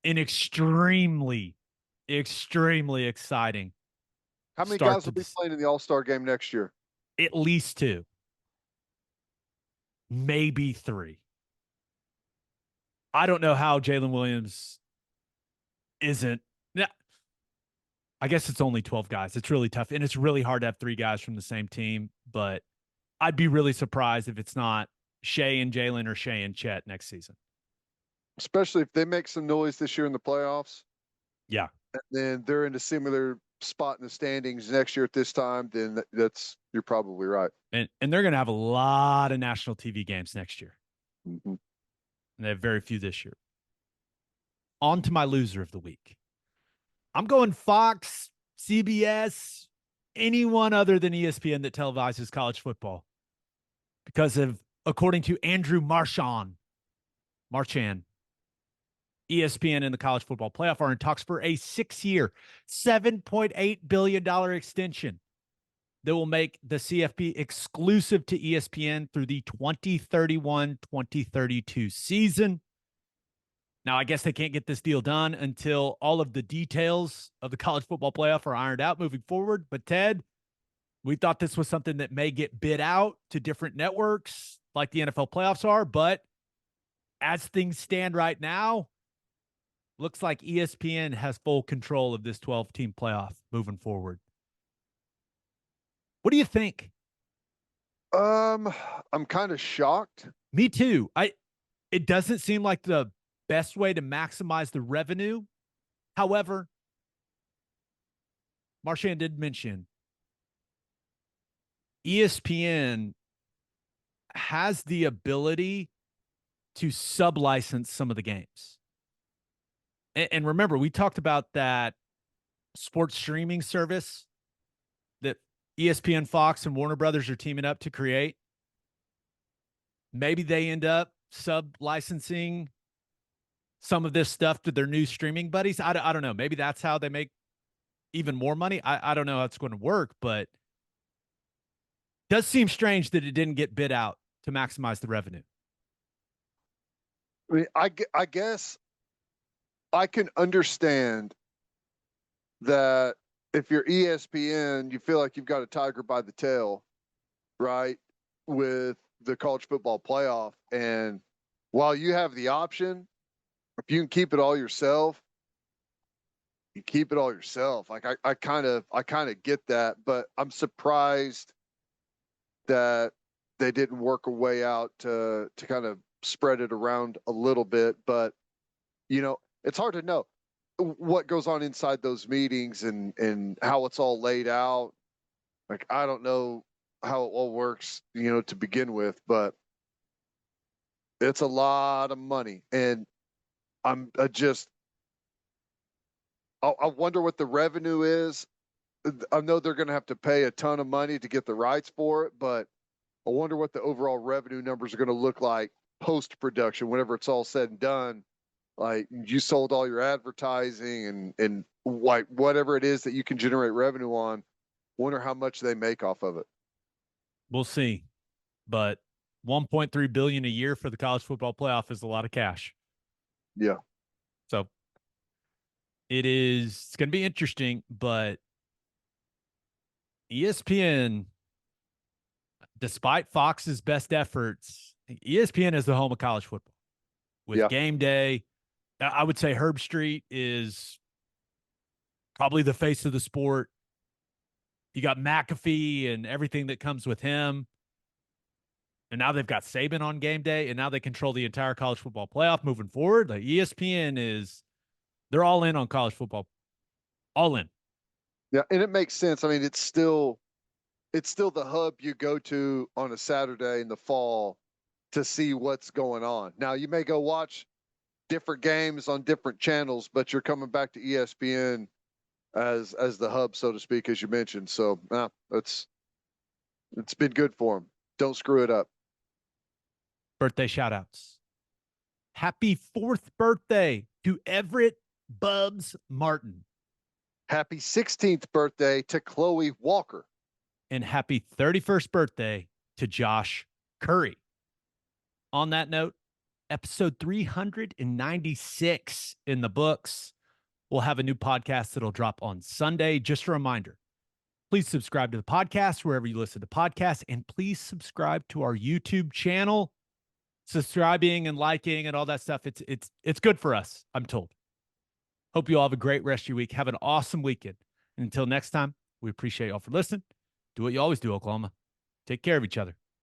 an extremely exciting. How many guys will be playing in the All-Star game next year? At least 2, maybe 3. I don't know how Jalen Williams isn't. Yeah, I guess it's only 12 guys. It's really tough, and it's really hard to have 3 guys from the same team. But I'd be really surprised if it's not Shea and Jalen or Shea and Chet next season. Especially if they make some noise this year in the playoffs. Yeah. And then they're in a similar spot in the standings next year at this time, then you're probably right. And they're going to have a lot of national TV games next year. Mm-hmm. And they have very few this year. On to my loser of the week. I'm going Fox, CBS, anyone other than ESPN that televises college football. Because according to Andrew Marchand, ESPN and the college football playoff are in talks for a 6-year, $7.8 billion extension that will make the CFP exclusive to ESPN through the 2031-2032 season. Now, I guess they can't get this deal done until all of the details of the college football playoff are ironed out moving forward. But, Ted, we thought this was something that may get bid out to different networks like the NFL playoffs are. But as things stand right now, looks like ESPN has full control of this 12-team playoff moving forward. What do you think? I'm kind of shocked. Me too. It doesn't seem like the best way to maximize the revenue. However, Marchand did mention ESPN has the ability to sub-license some of the games. And remember, we talked about that sports streaming service that ESPN, Fox, and Warner Brothers are teaming up to create. Maybe they end up sub-licensing some of this stuff to their new streaming buddies. I don't know. Maybe that's how they make even more money. I don't know how it's going to work, but it does seem strange that it didn't get bid out to maximize the revenue. I mean, I guess I can understand that if you're ESPN, you feel like you've got a tiger by the tail, right? With the college football playoff. And while you have the option, if you can keep it all yourself, you keep it all yourself. Like I kind of get that, but I'm surprised that they didn't work a way out to kind of spread it around a little bit. But it's hard to know what goes on inside those meetings and how it's all laid out. Like, I don't know how it all works, to begin with, but it's a lot of money. And I wonder what the revenue is. I know they're going to have to pay a ton of money to get the rights for it, but I wonder what the overall revenue numbers are going to look like post-production, whenever it's all said and done. Like, you sold all your advertising and like whatever it is that you can generate revenue on. Wonder how much they make off of it. We'll see. But $1.3 billion a year for the college football playoff is a lot of cash. Yeah. So it's going to be interesting, but ESPN, despite Fox's best efforts, ESPN is the home of college football. With game day, I would say Herb Street is probably the face of the sport. You got McAfee and everything that comes with him. And now they've got Saban on game day, and now they control the entire college football playoff moving forward. Like, ESPN they're all in on college football. All in. Yeah, and it makes sense. I mean, it's still the hub you go to on a Saturday in the fall to see what's going on. Now, you may go watch different games on different channels, but you're coming back to ESPN as the hub, so to speak, as you mentioned. So it's been good for them. Don't screw it up. Birthday shout outs. Happy 4th birthday to Everett Bubs Martin. Happy 16th birthday to Chloe Walker. And happy 31st birthday to Josh Curry. On that note, episode 396 in the books. We'll have a new podcast that'll drop on Sunday. Just a reminder, please subscribe to the podcast wherever you listen to podcasts, and please subscribe to our YouTube channel. Subscribing and liking and all that stuff, it's good for us, I'm told. Hope you all have a great rest of your week. Have an awesome weekend. And until next time, we appreciate y'all for listening. Do what you always do, Oklahoma. Take care of each other.